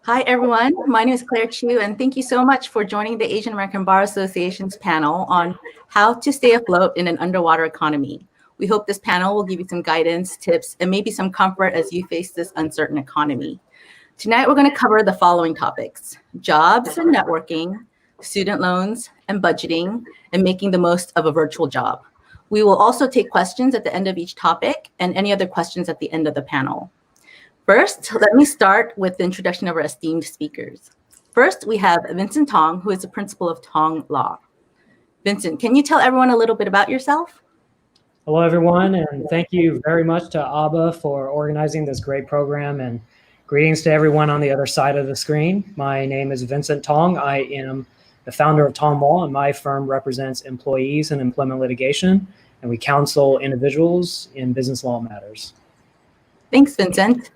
Hi, everyone. My name is Claire Choo, and thank you so much for joining the Asian American Bar Association's panel on how to stay afloat in an underwater economy. We hope this panel will give you some guidance, tips, and maybe some comfort as you face this uncertain economy. Tonight, we're going to cover the following topics: jobs and networking, student loans and budgeting, and making the most of a virtual job. We will also take questions at the end of each topic and any other questions at the end of the panel. First, let me start with the introduction of our esteemed speakers. First, we have Vincent Tong, who is the principal of Tong Law. Vincent, can you tell everyone a little bit about yourself? Hello, everyone, and thank you very much to AABA for organizing this great program, and greetings to everyone on the other side of the screen. My name is Vincent Tong. I am the founder of Tong Law, and my firm represents employees in employment litigation, and we counsel individuals in business law matters. Thanks, Vincent.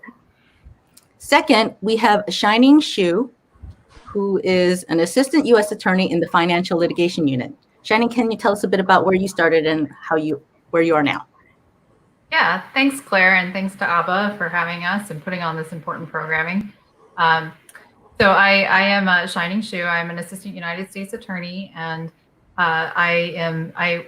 Second, we have Choo, who is an assistant U.S. attorney in the financial litigation unit. Shining, can you tell us a bit about where you started and where you are now? Yeah, thanks, Claire, and thanks to AABA for having us and putting on this important programming. So I am Shining Choo. I'm an assistant United States attorney, and I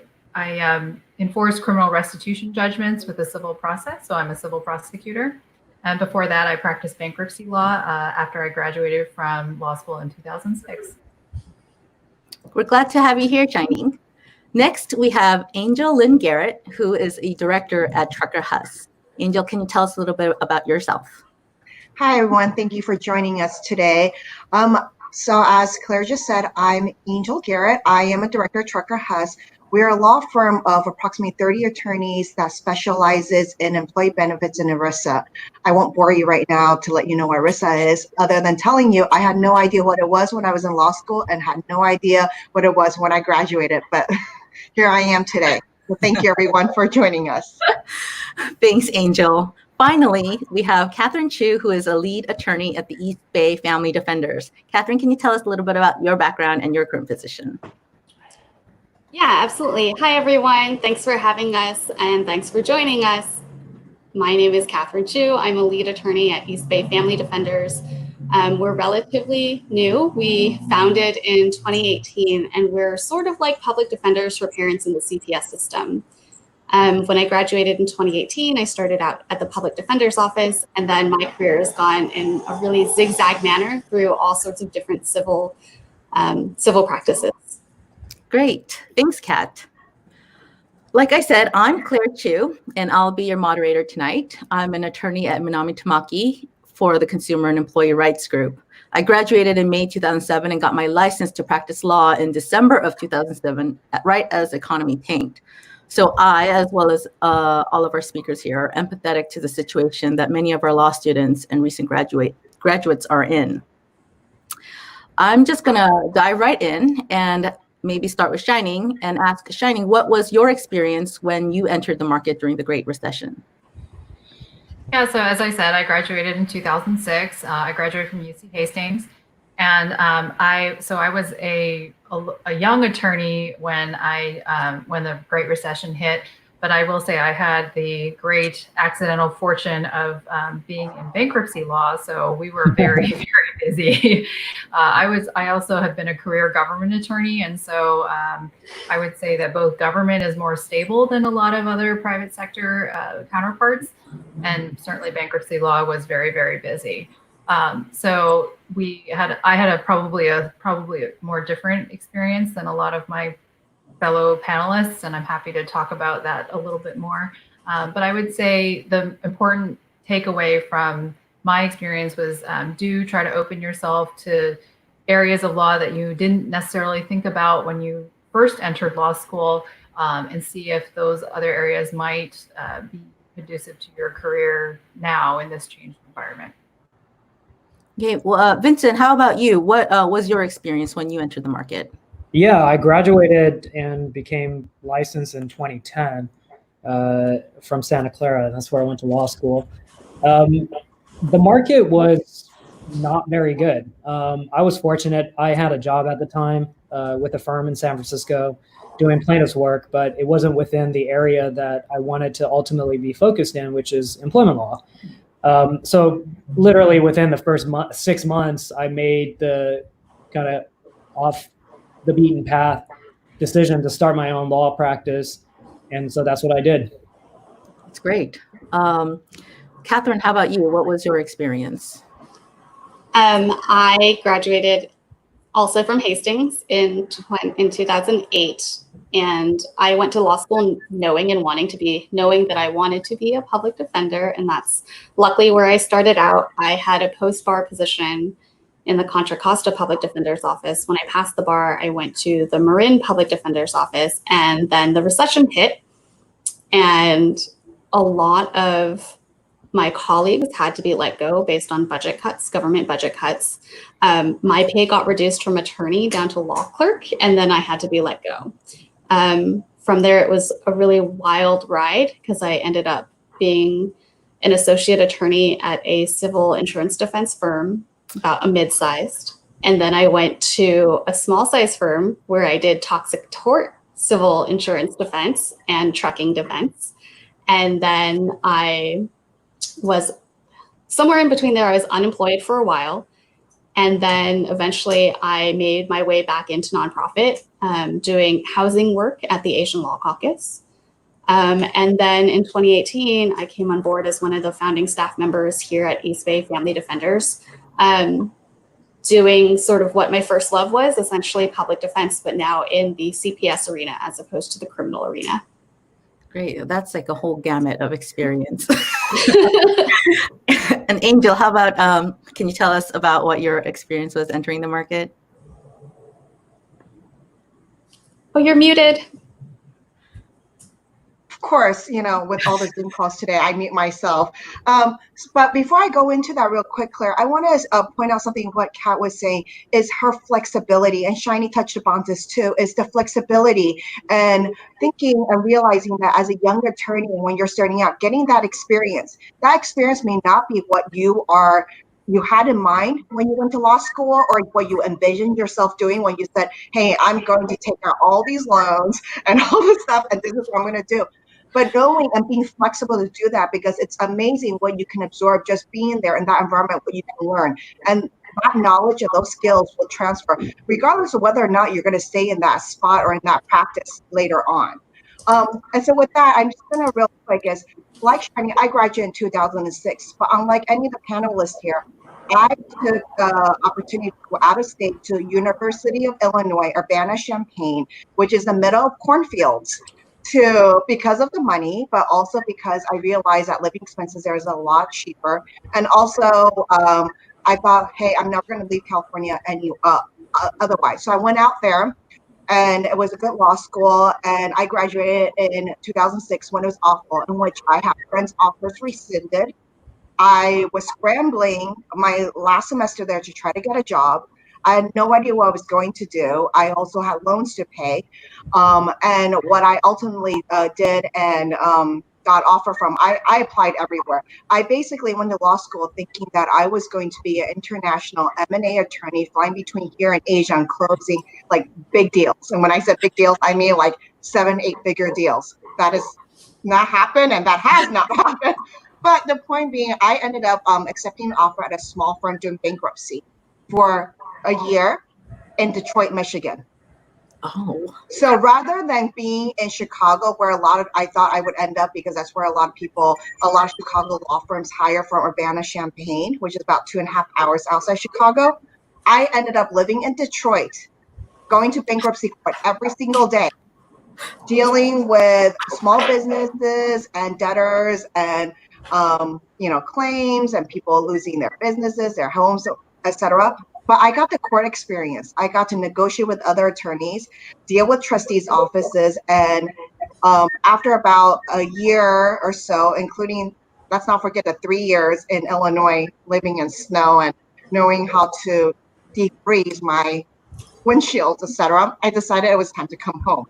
enforce criminal restitution judgments with the civil process. So I'm a civil prosecutor. And before that, I practiced bankruptcy law after I graduated from law school in 2006. We're glad to have you here, Shining. Next, we have Angel Lynn Garrett, who is a director at Trucker Huss. Angel, can you tell us a little bit about yourself? Hi, everyone. Thank you for joining us today. So as Claire just said, I'm Angel Garrett. I am a director at Trucker Huss. We're a law firm of approximately 30 attorneys that specializes in employee benefits and ERISA. I won't bore you right now to let you know what ERISA is, other than telling you I had no idea what it was when I was in law school and had no idea what it was when I graduated, but here I am today. So thank you, everyone, for joining us. Thanks, Angel. Finally, we have Katherine Choo, who is a lead attorney at the East Bay Family Defenders. Katherine, can you tell us a little bit about your background and your current position? Yeah, absolutely. Hi, everyone. Thanks for having us, and thanks for joining us. My name is Katherine Choo. I'm a lead attorney at East Bay Family Defenders. We're relatively new. We founded in 2018, and we're sort of like public defenders for parents in the CPS system. When I graduated in 2018, I started out at the public defender's office, and then my career has gone in a really zigzag manner through all sorts of different civil practices. Great. Thanks, Kat. Like I said, I'm Claire Choo, and I'll be your moderator tonight. I'm an attorney at Minami Tamaki for the Consumer and Employee Rights Group. I graduated in May 2007 and got my license to practice law in December of 2007, right as the economy tanked. So I, as well as all of our speakers here, are empathetic to the situation that many of our law students and recent graduates are in. I'm just going to dive right in and maybe start with Shining and ask Shining, what was your experience when you entered the market during the Great Recession? Yeah, so as I said, I graduated in 2006. I graduated from UC Hastings, and I was a young attorney when the Great Recession hit. But I will say I had the great accidental fortune of being in bankruptcy law, so we were very, very busy. I also have been a career government attorney, and so I would say that both government is more stable than a lot of other private sector counterparts, and certainly bankruptcy law was very, very busy. So I had probably a more different experience than a lot of my fellow panelists, and I'm happy to talk about that a little bit more. But I would say the important takeaway from my experience was do try to open yourself to areas of law that you didn't necessarily think about when you first entered law school, and see if those other areas might be conducive to your career now in this changed environment. Okay, well, Vincent, how about you? What was your experience when you entered the market? Yeah, I graduated and became licensed in 2010 from Santa Clara. That's where I went to law school. The market was not very good. I was fortunate. I had a job at the time with a firm in San Francisco doing plaintiff's work, but it wasn't within the area that I wanted to ultimately be focused in, which is employment law. So literally within the first 6 months, I made the kind of off the beaten path decision to start my own law practice. And so that's what I did. That's great. Katherine, how about you? What was your experience? I graduated also from Hastings in 2008. And I went to law school knowing that I wanted to be a public defender. And that's luckily where I started out. I had a post-bar position in the Contra Costa Public Defender's Office. When I passed the bar, I went to the Marin Public Defender's Office, and then the recession hit. And a lot of my colleagues had to be let go based on budget cuts, government budget cuts. My pay got reduced from attorney down to law clerk, and then I had to be let go. From there, it was a really wild ride because I ended up being an associate attorney at a civil insurance defense firm, about a mid-sized. And then I went to a small size firm where I did toxic tort, civil insurance defense, and trucking defense. And then I was somewhere in between there. I was unemployed for a while. And then eventually I made my way back into nonprofit, doing housing work at the Asian Law Caucus. And then in 2018, I came on board as one of the founding staff members here at East Bay Family Defenders, doing sort of what my first love was, essentially public defense, but now in the CPS arena as opposed to the criminal arena. Great. That's like a whole gamut of experience. And Angel, how about, can you tell us about what your experience was entering the market? Oh, you're muted. Of course, with all the Zoom calls today, I mute myself. But before I go into that real quick, Claire, I want to point out something what Kat was saying is her flexibility, and Shiny touched upon this too, is the flexibility and thinking and realizing that as a young attorney, when you're starting out, getting that experience may not be what you had in mind when you went to law school or what you envisioned yourself doing when you said, hey, I'm going to take out all these loans and all this stuff, and this is what I'm going to do. But knowing and being flexible to do that, because it's amazing what you can absorb just being there in that environment, what you can learn. And that knowledge and those skills will transfer, regardless of whether or not you're going to stay in that spot or in that practice later on. And so with that, I'm just going to real quick is, like Shani, I graduated in 2006, but unlike any of the panelists here, I took the opportunity to go out of state to University of Illinois, Urbana-Champaign, which is the middle of cornfields, because of the money, but also because I realized that living expenses there is a lot cheaper. And also, I thought, hey, I'm never going to leave California otherwise. So I went out there, and it was a good law school, and I graduated in 2006 when it was awful, in which I had friends' offers rescinded. I was scrambling my last semester there to try to get a job. I had no idea what I was going to do. I also had loans to pay. And what I ultimately did and got offer from, I applied everywhere. I basically went to law school thinking that I was going to be an international M&A attorney flying between here and Asia and closing like big deals. And when I said big deals, I mean like 7-8 figure deals. That has not happened, and that has not happened. But the point being, I ended up accepting an offer at a small firm doing bankruptcy for a year in Detroit, Michigan. Oh. So rather than being in Chicago, where I thought I would end up, because that's where a lot of Chicago law firms hire from Urbana-Champaign, which is about 2.5 hours outside Chicago, I ended up living in Detroit, going to bankruptcy court every single day, dealing with small businesses and debtors and claims and people losing their businesses, their homes, etc. But I got the court experience. I got to negotiate with other attorneys, deal with trustees' offices, and after about a year or so, including, let's not forget the 3 years in Illinois, living in snow and knowing how to defreeze my windshields, etc., I decided it was time to come home.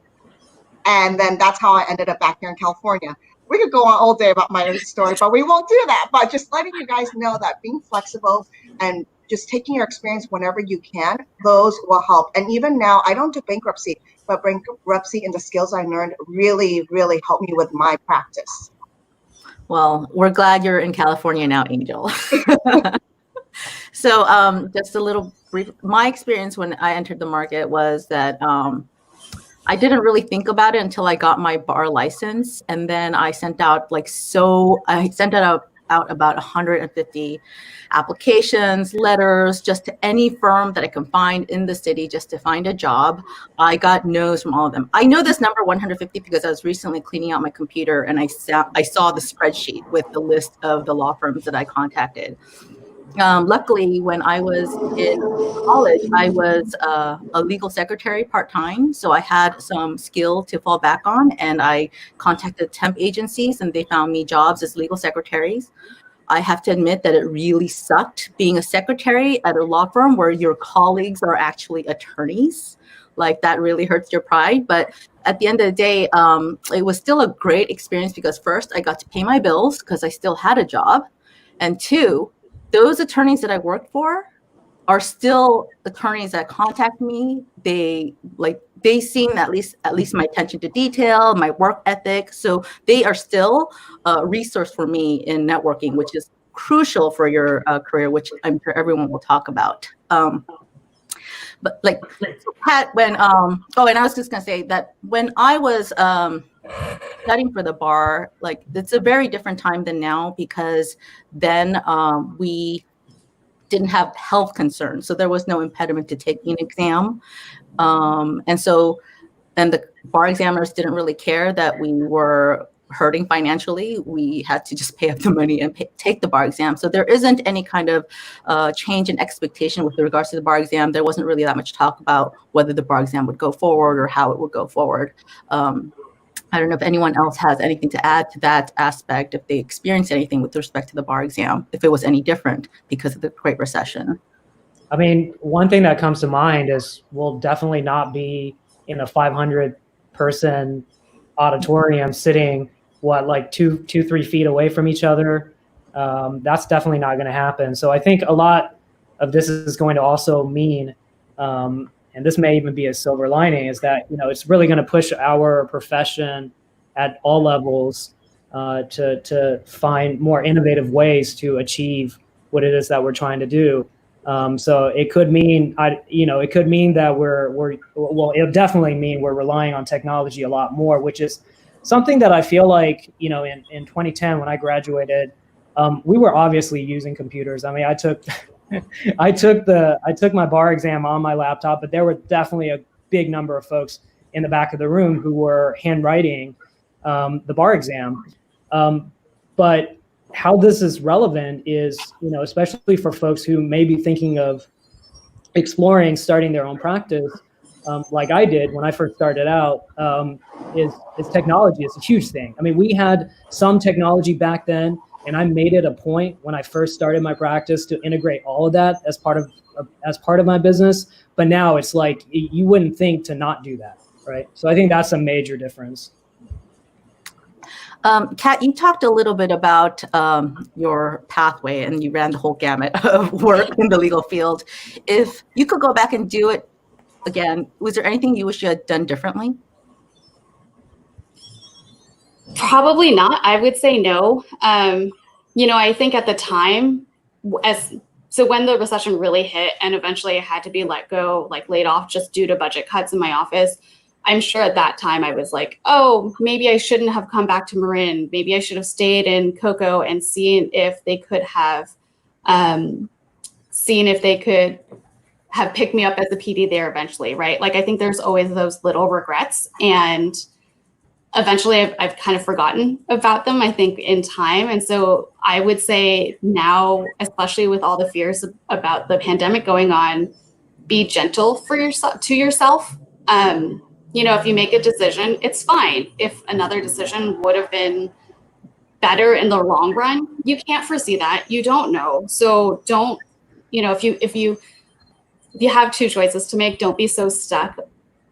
And then that's how I ended up back here in California. We could go on all day about my story, but we won't do that. But just letting you guys know that being flexible and just taking your experience whenever you can, those will help. And even now, I don't do bankruptcy, but bankruptcy and the skills I learned really, really helped me with my practice. Well, we're glad you're in California now, Angel. So just a little brief, my experience when I entered the market was that I didn't really think about it until I got my bar license. And then I sent out out about 150 applications, letters, just to any firm that I can find in the city just to find a job. I got no's from all of them. I know this number 150 because I was recently cleaning out my computer and I saw the spreadsheet with the list of the law firms that I contacted. Luckily, when I was in college, I was a legal secretary part-time. So I had some skill to fall back on, and I contacted temp agencies and they found me jobs as legal secretaries. I have to admit that it really sucked being a secretary at a law firm where your colleagues are actually attorneys. Like that really hurts your pride. But at the end of the day, it was still a great experience because first I got to pay my bills because I still had a job. And two, those attorneys that I worked for are still attorneys that contact me. They seen at least my attention to detail, my work ethic. So they are still a resource for me in networking, which is crucial for your career, which I'm sure everyone will talk about. But like Pat, when and I was just gonna say that when I was studying for the bar, like it's a very different time than now because then we didn't have health concerns, so there was no impediment to taking an exam, and the bar examiners didn't really care that we were hurting financially. We had to just pay up the money and take the bar exam. So there isn't any kind of change in expectation with regards to the bar exam. There wasn't really that much talk about whether the bar exam would go forward or how it would go forward. I don't know if anyone else has anything to add to that aspect, if they experienced anything with respect to the bar exam, if it was any different because of the Great Recession. I mean, one thing that comes to mind is we'll definitely not be in a 500-person auditorium sitting, like 2-3 feet away from each other. That's definitely not going to happen. So I think a lot of this is going to also mean, and this may even be a silver lining, is that, it's really going to push our profession at all levels to find more innovative ways to achieve what it is that we're trying to do. So it could mean, it could mean that it'll definitely mean we're relying on technology a lot more, which is something that I feel like, in 2010 when I graduated, we were obviously using computers. I mean, I took my bar exam on my laptop, but there were definitely a big number of folks in the back of the room who were handwriting the bar exam. But how this is relevant is, especially for folks who may be thinking of starting their own practice, like I did when I first started out, is technology. It's a huge thing. I mean, we had some technology back then, and I made it a point when I first started my practice to integrate all of that as part of my business. But now it's like you wouldn't think to not do that, right? So I think that's a major difference. Kat, you talked a little bit about your pathway and you ran the whole gamut of work in the legal field. If you could go back and do it again, was there anything you wish you had done differently? Probably not. I would say no. I think at the time, when the recession really hit and eventually I had to be laid off just due to budget cuts in my office, I'm sure at that time I was like, oh, maybe I shouldn't have come back to Marin. Maybe I should have stayed in Cocoa and seen if they could have picked me up as a PD there eventually, right? Like, I think there's always those little regrets, and eventually I've kind of forgotten about them, I think, in time. And so I would say now, especially with all the fears about the pandemic going on, be gentle to yourself. If you make a decision, it's fine. If another decision would have been better in the long run, you can't foresee that. You don't know. So don't, if you have two choices to make, don't be so stuck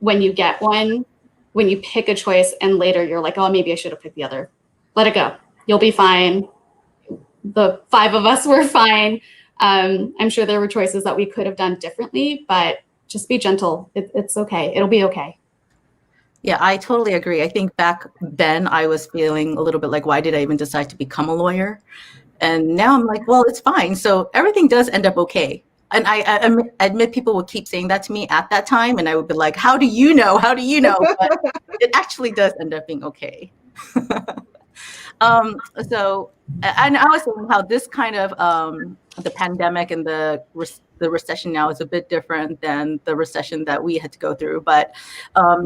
when you get one, when you pick a choice and later you're like, oh, maybe I should have picked the other. Let it go. You'll be fine. The 5 of us were fine. I'm sure there were choices that we could have done differently, but just be gentle. It's okay. It'll be okay. Yeah, I totally agree. I think back then I was feeling a little bit like, why did I even decide to become a lawyer? And now I'm like, well, it's fine. So everything does end up okay. And admit people would keep saying that to me at that time. And I would be like, how do you know? How do you know? But it actually does end up being okay. Um, so, and I was saying how this kind of the pandemic and the recession now is a bit different than the recession that we had to go through. But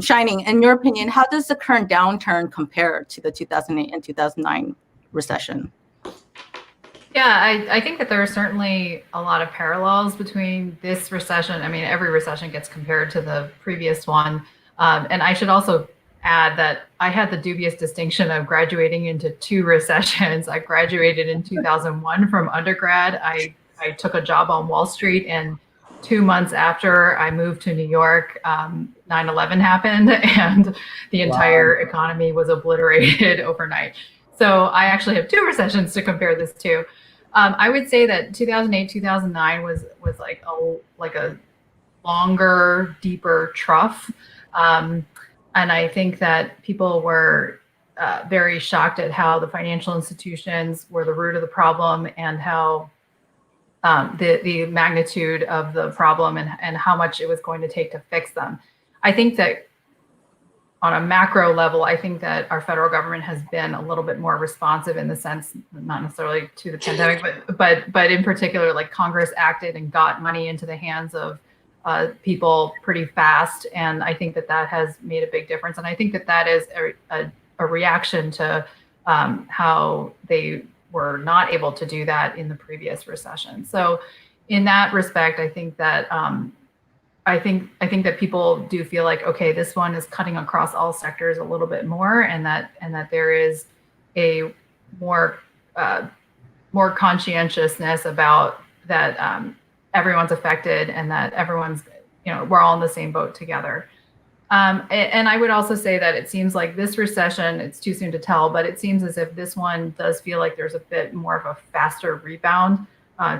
Shining, in your opinion, how does the current downturn compare to the 2008 and 2009 recession? Yeah, I think that there are certainly a lot of parallels between this recession. I mean, every recession gets compared to the previous one. And I should also add that I had the dubious distinction of graduating into 2 recessions. I graduated in 2001 from undergrad. I took a job on Wall Street, and 2 months after I moved to New York, 9/11 happened, and the entire economy was obliterated overnight. So I actually have 2 recessions to compare this to. I would say that 2008, 2009 was like a longer, deeper trough, and I think that people were very shocked at how the financial institutions were the root of the problem, and how the magnitude of the problem, and how much it was going to take to fix them. I think that on a macro level, I think that our federal government has been a little bit more responsive, in the sense, not necessarily to the pandemic, but in particular, like Congress acted and got money into the hands of people pretty fast. And I think that that has made a big difference. And I think that that is a reaction to how they were not able to do that in the previous recession. So in that respect, I think that I think that people do feel like, okay, this one is cutting across all sectors a little bit more, and that there is a more conscientiousness about that, everyone's affected, and that everyone's, we're all in the same boat together. And I would also say that it seems like this recession, it's too soon to tell, but it seems as if this one does feel like there's a bit more of a faster rebound.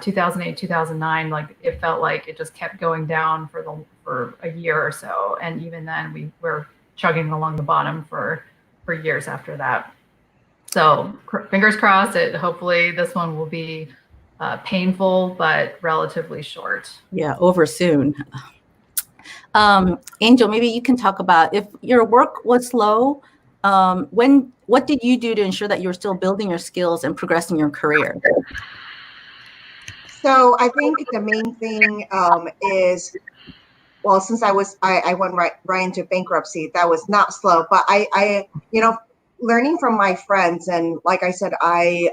2008, 2009, like it felt like it just kept going down for a year or so, and even then we were chugging along the bottom for years after that. So fingers crossed. Hopefully this one will be painful but relatively short. Yeah, over soon. Angel, maybe you can talk about, if your work was slow, what did you do to ensure that you were still building your skills and progressing your career? So I think the main thing is, well, since I went right into bankruptcy, that was not slow, but I learning from my friends, and like I said, I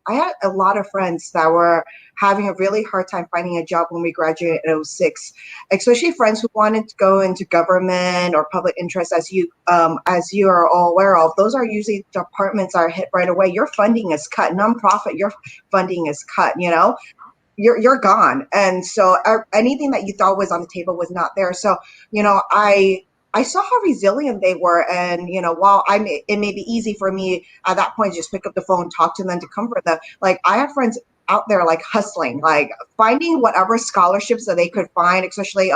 had a lot of friends that were having a really hard time finding a job when we graduated in 2006, especially friends who wanted to go into government or public interest. As you are all aware of, those are usually departments are hit right away. Your funding is cut. Nonprofit, your funding is cut. You're gone. And so anything that you thought was on the table was not there. So, I saw how resilient they were. And, while it may be easy for me at that point to just pick up the phone, talk to them, to comfort them. Like, I have friends out there, like, hustling, like finding whatever scholarships that they could find, especially,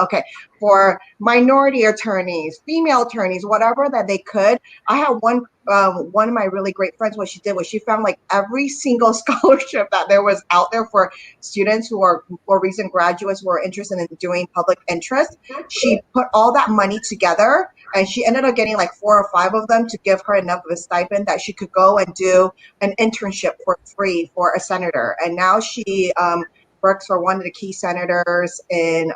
for minority attorneys, female attorneys, whatever that they could. I had one of my really great friends, what she did was she found like every single scholarship that there was out there for students who are or recent graduates who are interested in doing public interest. She put all that money together, and she ended up getting like 4 or 5 of them to give her enough of a stipend that she could go and do an internship for free for a senator. And now she works for one of the key senators in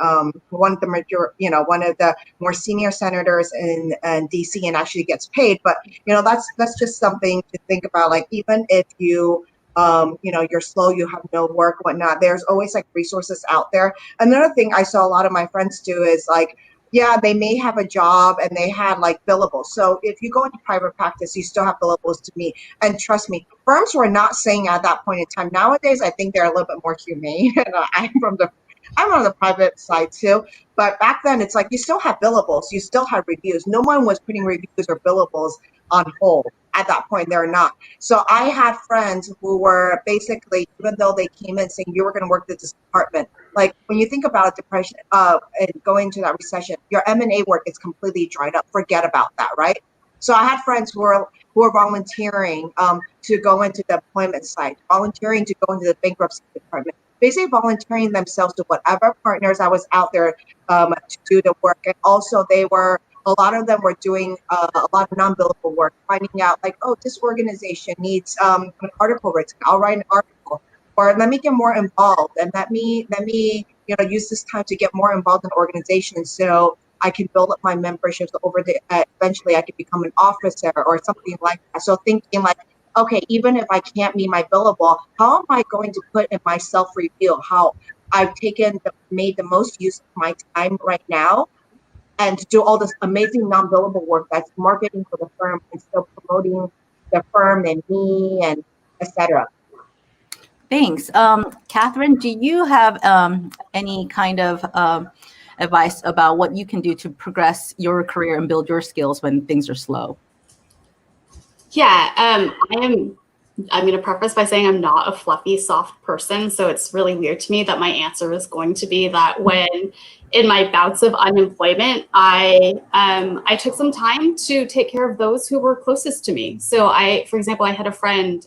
one of the more senior senators in DC, and actually gets paid. But that's just something to think about. Like, even if you you're slow, you have no work, whatnot, there's always like resources out there. Another thing I saw a lot of my friends do is like, yeah, they may have a job and they had like billables. So if you go into private practice, you still have billables to meet. And trust me, firms were not saying at that point in time. Nowadays, I think they're a little bit more humane. I'm on the private side too. But back then, it's like you still have billables, you still have reviews. No one was putting reviews or billables on hold. At that point, they're not. So I had friends who were basically, even though they came in saying you were going to work at this department, Like when you think about depression and going into that recession, your M&A work is completely dried up. Forget about that, right? So I had friends who were volunteering to go into the employment site, volunteering to go into the bankruptcy department, basically volunteering themselves to whatever partners I was out there to do the work. And also a lot of them were doing a lot of non-billable work, finding out like, oh, this organization needs an article written. I'll write an article, or let me get more involved, and let me use this time to get more involved in organizations so I can build up my memberships over the eventually I could become an officer or something like that. So thinking like, okay, even if I can't meet my billable, how am I going to put in my self-review how I've made the most use of my time right now, and to do all this amazing non-billable work that's marketing for the firm and still promoting the firm and me and etc. Thanks. Katherine, do you have any kind of advice about what you can do to progress your career and build your skills when things are slow? Yeah, I'm going to preface by saying I'm not a fluffy, soft person. So it's really weird to me that my answer is going to be that when in my bouts of unemployment, I took some time to take care of those who were closest to me. So for example, I had a friend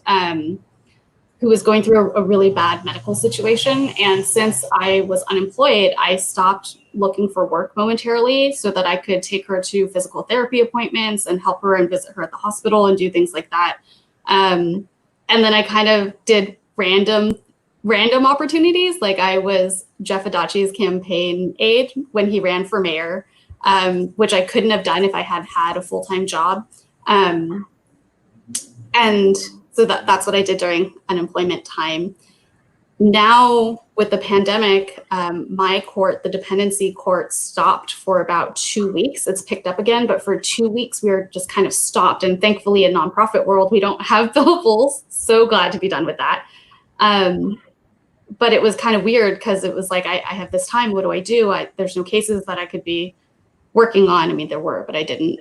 who was going through a really bad medical situation. And since I was unemployed, I stopped looking for work momentarily so that I could take her to physical therapy appointments and help her and visit her at the hospital and do things like that. And then I kind of did random opportunities. Like I was Jeff Adachi's campaign aide when he ran for mayor, which I couldn't have done if I had had a full-time job. And so that's what I did during unemployment time. Now with the pandemic, my court, the dependency court, stopped for about 2 weeks. It's picked up again, but for 2 weeks we were just kind of stopped. And thankfully in nonprofit world, we don't have billables. So glad to be done with that. But it was kind of weird because it was like, I have this time, what do I do? There's no cases that I could be working on. I mean, there were, but I didn't.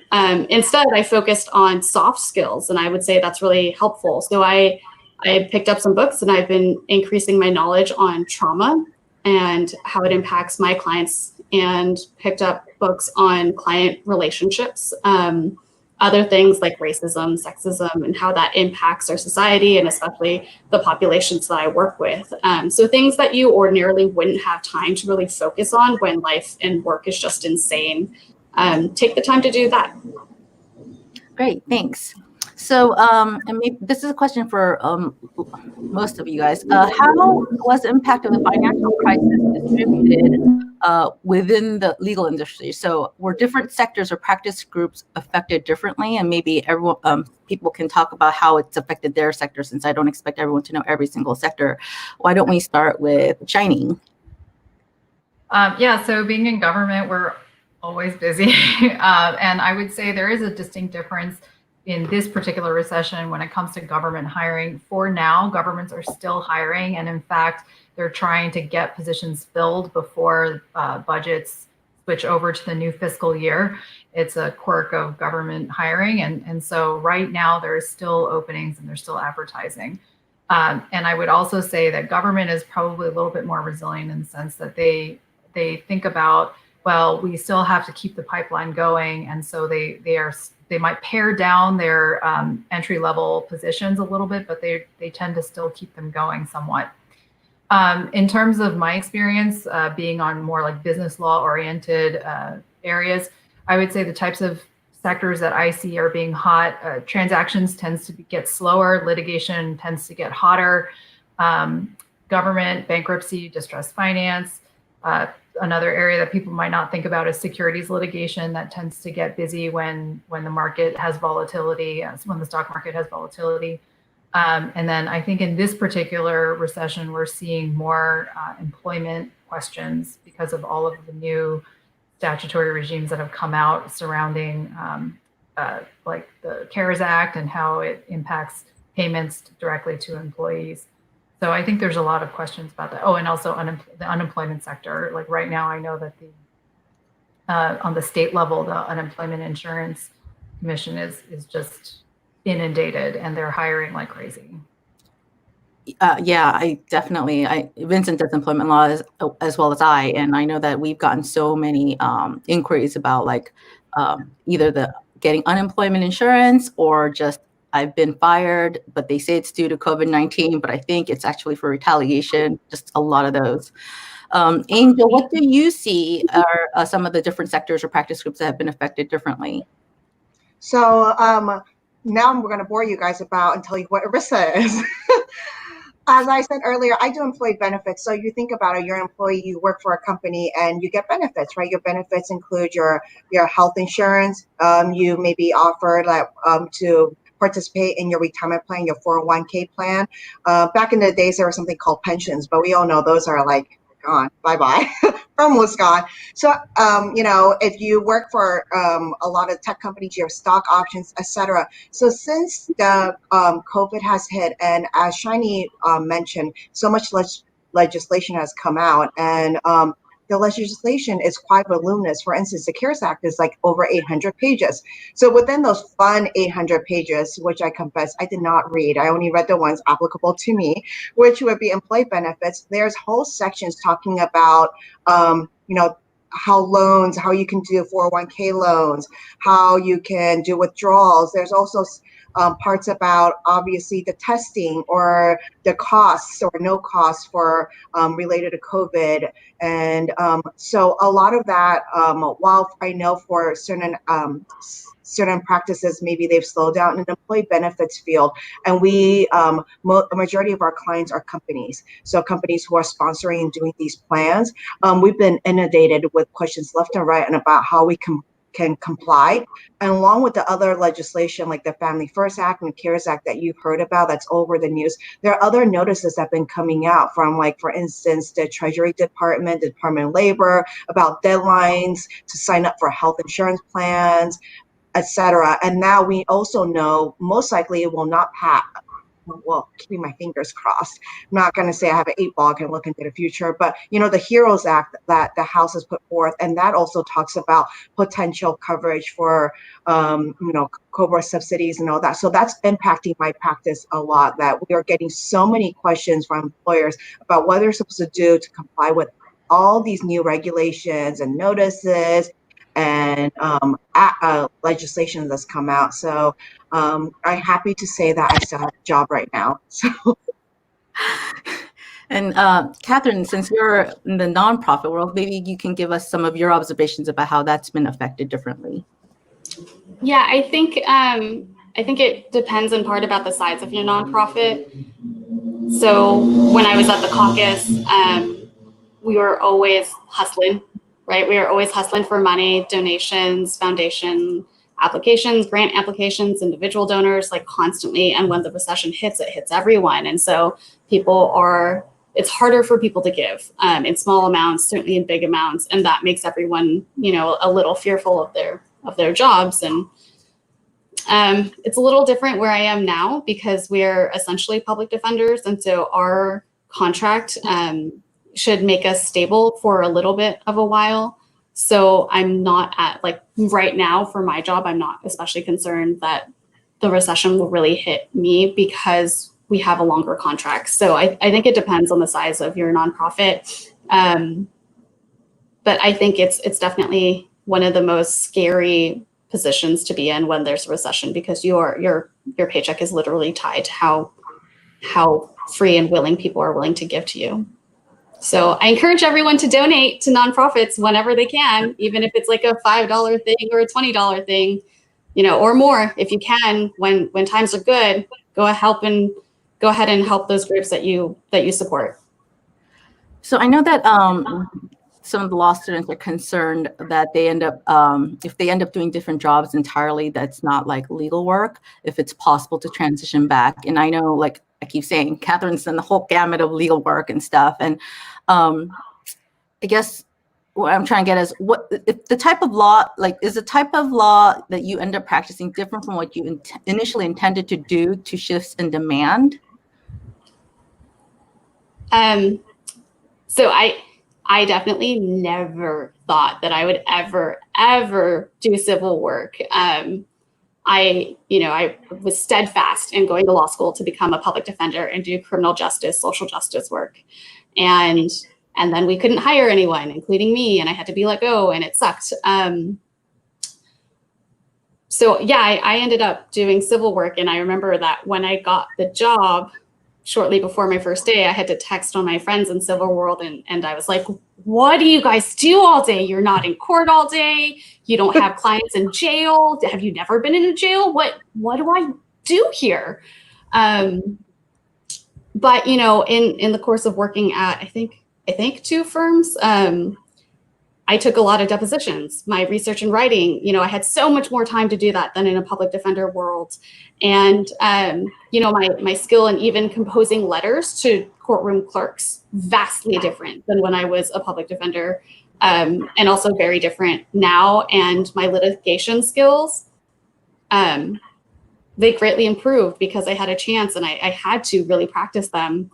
Instead, I focused on soft skills, and I would say that's really helpful. So I picked up some books, and I've been increasing my knowledge on trauma and how it impacts my clients, and picked up books on client relationships, other things like racism, sexism, and how that impacts our society, and especially the populations that I work with. So things that you ordinarily wouldn't have time to really focus on when life and work is just insane. Take the time to do that. Great, thanks. So, and maybe this is a question for most of you guys. How was the impact of the financial crisis distributed within the legal industry? So, were different sectors or practice groups affected differently? And maybe everyone, people can talk about how it's affected their sector, since I don't expect everyone to know every single sector. Why don't we start with Shining? Yeah, so being in government, we're always busy. And I would say there is a distinct difference in this particular recession when it comes to government hiring. For now, governments are still hiring. And in fact, they're trying to get positions filled before budgets switch over to the new fiscal year. It's a quirk of government hiring. And so right now there's still openings and they're still advertising. And I would also say that government is probably a little bit more resilient in the sense that they think about, well, we still have to keep the pipeline going. And so they might pare down their entry level positions a little bit, but they tend to still keep them going somewhat. In terms of my experience being on more like business law oriented areas, I would say the types of sectors that I see are being hot. Transactions tends to get slower. Litigation tends to get hotter. Government, bankruptcy, distressed finance. Another area that people might not think about is securities litigation. That tends to get busy when the market has volatility, when the stock market has volatility. And then I think in this particular recession, we're seeing more employment questions because of all of the new statutory regimes that have come out surrounding like the CARES Act and how it impacts payments directly to employees. So I think there's a lot of questions about that. Oh, and also the unemployment sector. Like right now, I know that on the state level, the Unemployment Insurance Commission is just inundated, and they're hiring like crazy. Yeah, I definitely. Vincent does employment law as well as I, and I know that we've gotten so many inquiries about like either the getting unemployment insurance or just I've been fired, but they say it's due to COVID-19, but I think it's actually for retaliation. Just a lot of those. Angel, what do you see are some of the different sectors or practice groups that have been affected differently? So now we're going to bore you guys about and tell you what ERISA is. As I said earlier, I do employee benefits. So you think about it, you're an employee, you work for a company and you get benefits, right? Your benefits include your health insurance. You may be offered to participate in your retirement plan, your 401k plan. Back in the days, there was something called pensions, but we all know those are like gone, bye-bye, almost gone. So, if you work for a lot of tech companies, you have stock options, etc. So since the COVID has hit, and as Shiny mentioned, so much legislation has come out, and the legislation is quite voluminous. For instance, the CARES Act is like over 800 pages. So within those fun 800 pages, which I confess I did not read, I only read the ones applicable to me, which would be employee benefits. There's whole sections talking about, how loans, how you can do 401k loans, how you can do withdrawals. There's also parts about obviously the testing or the costs or no costs for related to COVID. And so a lot of that, while I know for certain practices, maybe they've slowed down in the employee benefits field. And we, a majority of our clients are companies. So companies who are sponsoring and doing these plans. We've been inundated with questions left and right and about how we can comply. And along with the other legislation like the Family First Act and the CARES Act that you've heard about that's over the news, there are other notices that have been coming out from, like, for instance, the Treasury Department, the Department of Labor, about deadlines to sign up for health insurance plans, etc. And now we also know most likely it will not pass. Well, keeping my fingers crossed. I'm not going to say I have an 8 ball, I can look into the future, but the HEROES Act that the House has put forth, and that also talks about potential coverage for, COBRA subsidies and all that. So that's impacting my practice a lot, that we are getting so many questions from employers about what they're supposed to do to comply with all these new regulations and notices and legislation that's come out. So I'm happy to say that I still have a job right now. So. And Katherine, since you're in the nonprofit world, maybe you can give us some of your observations about how that's been affected differently. Yeah, I think it depends in part about the size of your nonprofit. So when I was at the caucus, we were always hustling, right? We were always hustling for money, donations, foundation applications, grant applications, individual donors, like constantly. And when the recession hits, it hits everyone. And so it's harder for people to give in small amounts, certainly in big amounts. And that makes everyone, a little fearful of their jobs. And it's a little different where I am now because we're essentially public defenders. And so our contract should make us stable for a little bit of a while. So I'm not right now for my job, I'm not especially concerned that the recession will really hit me because we have a longer contract. So I think it depends on the size of your nonprofit. But I think it's definitely one of the most scary positions to be in when there's a recession, because your paycheck is literally tied to how free and willing people are willing to give to you. So I encourage everyone to donate to nonprofits whenever they can, even if it's like a $5 thing or a $20 thing, or more if you can. When times are good, go ahead and help those groups that you support. So I know that some of the law students are concerned that they end up, if they end up doing different jobs entirely, that's not like legal work, if it's possible to transition back. And I know, like I keep saying, Katherine's done the whole gamut of legal work and stuff. And I guess what I'm trying to get is, what if the type of law, like, is the type of law that you end up practicing different from what you initially intended to do to shifts in demand? So I definitely never thought that I would ever do civil work. I was steadfast in going to law school to become a public defender and do criminal justice, social justice work. And then we couldn't hire anyone, including me, and I had to be let go, and it sucked. So yeah, I ended up doing civil work, and I remember that when I got the job, shortly before my first day, I had to text all my friends in civil world, and I was like, what do you guys do all day? You're not in court all day. You don't have clients in jail. Have you never been in a jail? What do I do here? But in the course of working at, I think 2 firms, I took a lot of depositions, my research and writing. I had so much more time to do that than in a public defender world. And, my skill in even composing letters to courtroom clerks, vastly different than when I was a public defender, and also very different now. And my litigation skills, they greatly improved because I had a chance, and I had to really practice them.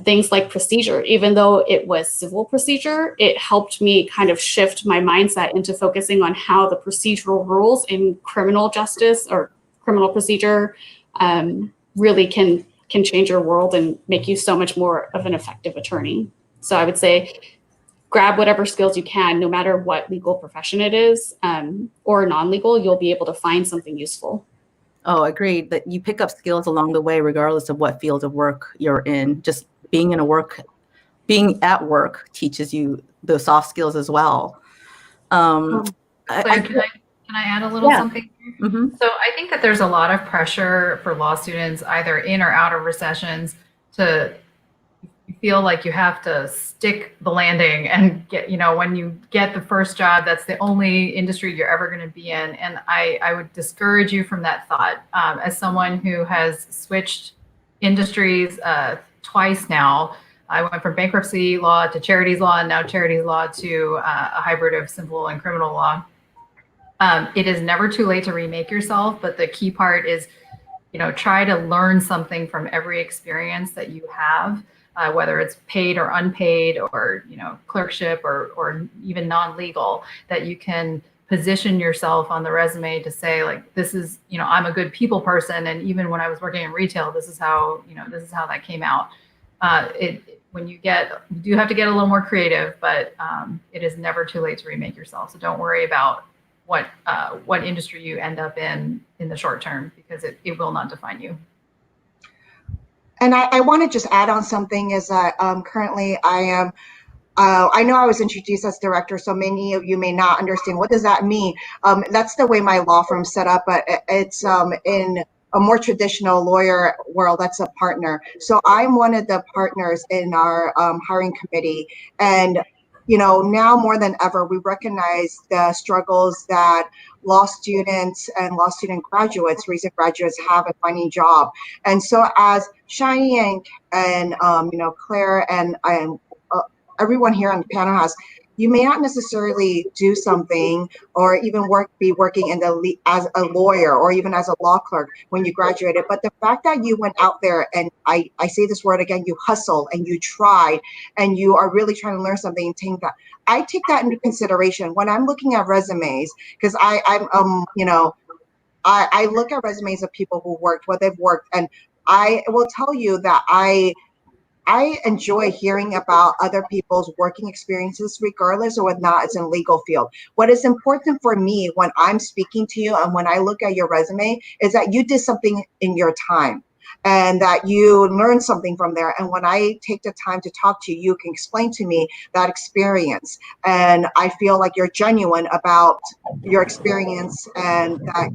Things like procedure, even though it was civil procedure, it helped me kind of shift my mindset into focusing on how the procedural rules in criminal justice or criminal procedure really can change your world and make you so much more of an effective attorney. So I would say grab whatever skills you can, no matter what legal profession it is, or non-legal, you'll be able to find something useful. Oh, agreed. That you pick up skills along the way, regardless of what field of work you're in. Just being at work teaches you those soft skills as well. Claire, can I add a little something? Mm-hmm. So I think that there's a lot of pressure for law students, either in or out of recessions, to feel like you have to stick the landing and get, when you get the first job, that's the only industry you're ever going to be in. And I would discourage you from that thought. As someone who has switched industries twice now, I went from bankruptcy law to charities law, and now charities law to a hybrid of civil and criminal law. It is never too late to remake yourself, but the key part is, try to learn something from every experience that you have. Whether it's paid or unpaid, or clerkship, or even non-legal, that you can position yourself on the resume to say, like, this is, I'm a good people person, and even when I was working in retail, this is how that came out. You do have to get a little more creative, but it is never too late to remake yourself. So don't worry about what industry you end up in the short term, because it will not define you. And I want to just add on something is that currently I am, I know I was introduced as director, so many of you may not understand what does that mean. That's the way my law firm's set up, but it's in a more traditional lawyer world, that's a partner. So I'm one of the partners in our hiring committee. And now more than ever, we recognize the struggles that law students and law student graduates, recent graduates, have in finding a job. And so as Shiny and Claire and everyone here on the panel has, you may not necessarily do something or even be working as a lawyer or even as a law clerk when you graduated, but the fact that you went out there and I say this word again, you hustled and you tried and you are really trying to learn something, I take that into consideration when I'm looking at resumes, because I look at resumes of people who worked, what they've worked, and I will tell you that I enjoy hearing about other people's working experiences, regardless of whether or not it's in legal field. What is important for me when I'm speaking to you and when I look at your resume is that you did something in your time and that you learned something from there. And when I take the time to talk to you, you can explain to me that experience. And I feel like you're genuine about your experience and that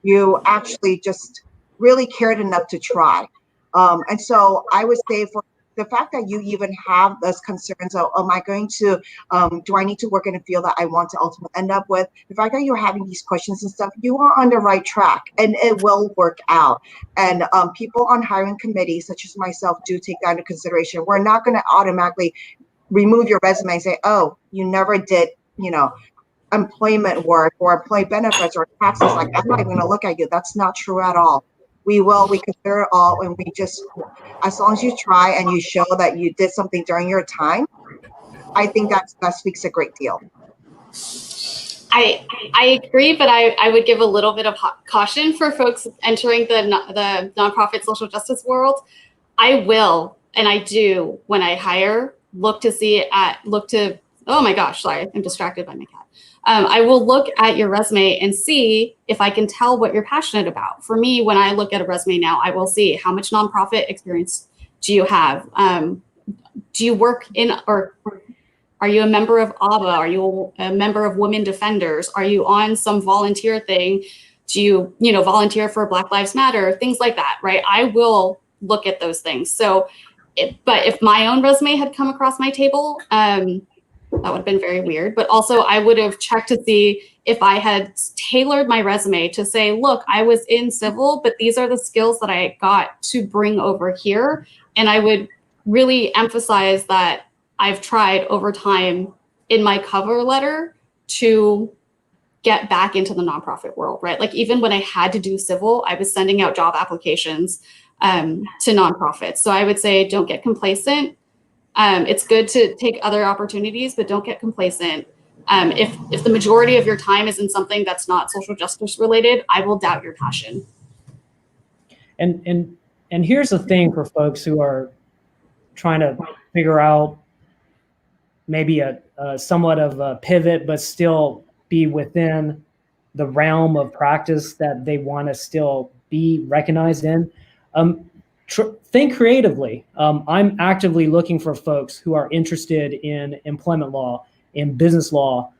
you actually just really cared enough to try. And so I would say for the fact that you even have those concerns of, am I going to, do I need to work in a field that I want to ultimately end up with? The fact that you're having these questions and stuff, you are on the right track and it will work out. And people on hiring committees, such as myself, do take that into consideration. We're not going to automatically remove your resume and say, oh, you never did, employment work or employee benefits or taxes. Like, I'm not even going to look at you. That's not true at all. We consider it all, and we just, as long as you try and you show that you did something during your time, I think that speaks a great deal. I agree, but I would give a little bit of caution for folks entering the nonprofit social justice world. I will, and I do when I hire, oh my gosh, sorry, I'm distracted by my cat. I will look at your resume and see if I can tell what you're passionate about. For me, when I look at a resume now, I will see how much nonprofit experience do you have? Do you work in, or are you a member of AABA? Are you a member of Women Defenders? Are you on some volunteer thing? Do you volunteer for Black Lives Matter? Things like that, right? I will look at those things. So, but if my own resume had come across my table, that would have been very weird. But also I would have checked to see if I had tailored my resume to say, look, I was in civil, but these are the skills that I got to bring over here. And I would really emphasize that I've tried over time in my cover letter to get back into the nonprofit world, right? Like even when I had to do civil, I was sending out job applications to nonprofits. So I would say, don't get complacent. It's good to take other opportunities, but don't get complacent. If the majority of your time is in something that's not social justice related, I will doubt your passion. And here's the thing for folks who are trying to figure out maybe a somewhat of a pivot, but still be within the realm of practice that they want to still be recognized in. Think creatively. I'm actively looking for folks who are interested in employment law, in business law,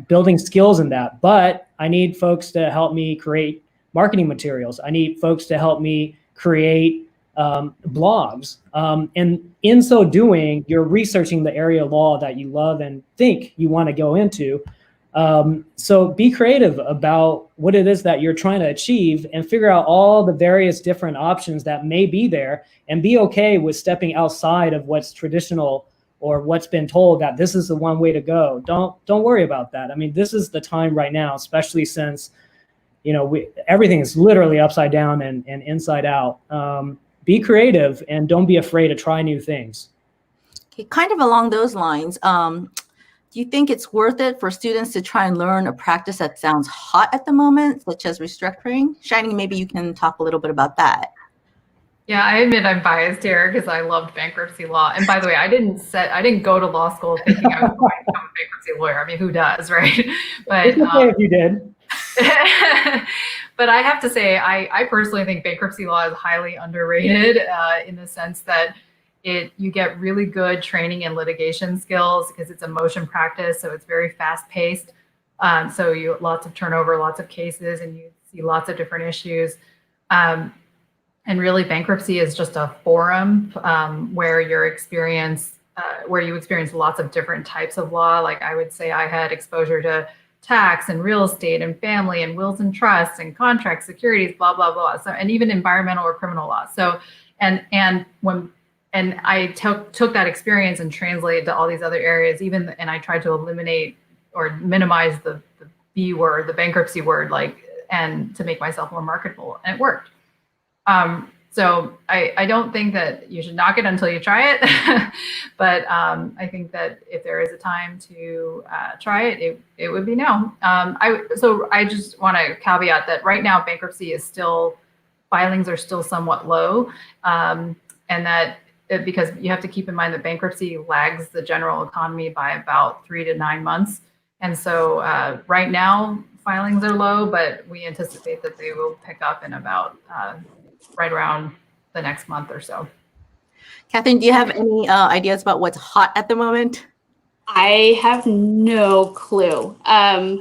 building skills in that. But I need folks to help me create marketing materials. I need folks to help me create blogs. And in so doing, you're researching the area of law that you love and think you want to go into. So be creative about what it is that you're trying to achieve and figure out all the various different options that may be there, and be okay with stepping outside of what's traditional or what's been told that this is the one way to go. Don't worry about that. I mean, this is the time right now, especially since, everything is literally upside down and inside out. Be creative and don't be afraid to try new things. Okay, kind of along those lines, do you think it's worth it for students to try and learn a practice that sounds hot at the moment, such as restructuring? Shining, maybe you can talk a little bit about that. Yeah, I admit I'm biased here because I loved bankruptcy law. And by the way, I didn't go to law school thinking I was going to become a bankruptcy lawyer. I mean, who does, right? But it's okay if you did. But I have to say, I personally think bankruptcy law is highly underrated in the sense that you get really good training in litigation skills because it's a motion practice, so it's very fast paced. So you lots of turnover, lots of cases, and you see lots of different issues. And really, bankruptcy is just a forum where you experience lots of different types of law. Like I would say, I had exposure to tax and real estate and family and wills and trusts and contracts, securities, blah blah blah. So, and even environmental or criminal law. So, and I took that experience and translated to all these other areas, and I tried to eliminate or minimize the B word, the bankruptcy word, and to make myself more marketable, and it worked. So I don't think that you should knock it until you try it, but I think that if there is a time to try it, it would be now. So I just want to caveat that right now bankruptcy is filings are still somewhat low, and that because you have to keep in mind that bankruptcy lags the general economy by about 3 to 9 months. And so right now filings are low, but we anticipate that they will pick up in about right around the next month or so. Katherine, do you have any ideas about what's hot at the moment? I have no clue. My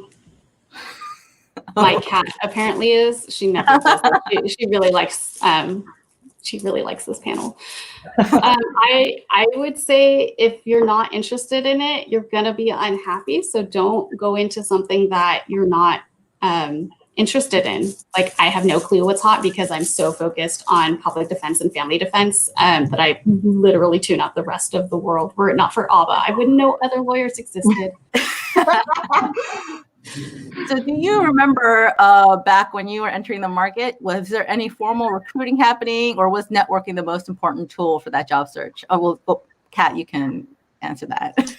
cat apparently is. She never says that. She really likes. She really likes this panel. I would say if you're not interested in it, you're gonna be unhappy. So don't go into something that you're not interested in. Like I have no clue what's hot because I'm so focused on public defense and family defense that I literally tune out the rest of the world. Were it not for AABA, I wouldn't know other lawyers existed. So do you remember back when you were entering the market, was there any formal recruiting happening, or was networking the most important tool for that job search? Kat, you can answer that.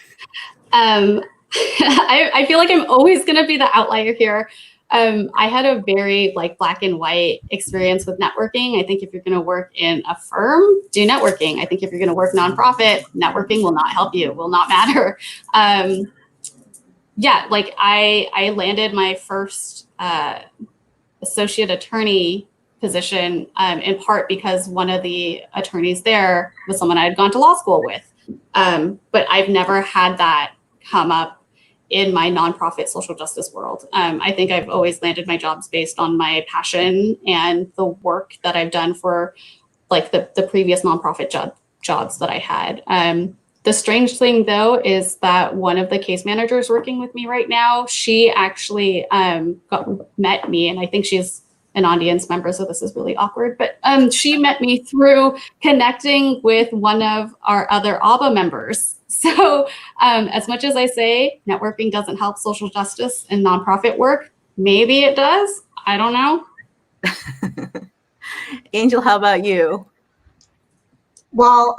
I feel like I'm always going to be the outlier here. I had a very like black and white experience with networking. I think if you're going to work in a firm, do networking. I think if you're going to work nonprofit, networking will not help you, will not matter. Yeah, like I landed my first associate attorney position in part because one of the attorneys there was someone I had gone to law school with. But I've never had that come up in my nonprofit social justice world. I think I've always landed my jobs based on my passion and the work that I've done for like the previous nonprofit jobs that I had. The strange thing though is that one of the case managers working with me right now, she actually met me, and I think she's an audience member, so this is really awkward, but she met me through connecting with one of our other AABA members. So as much as I say networking doesn't help social justice and nonprofit work, maybe it does. I don't know. Angel, how about you? Well,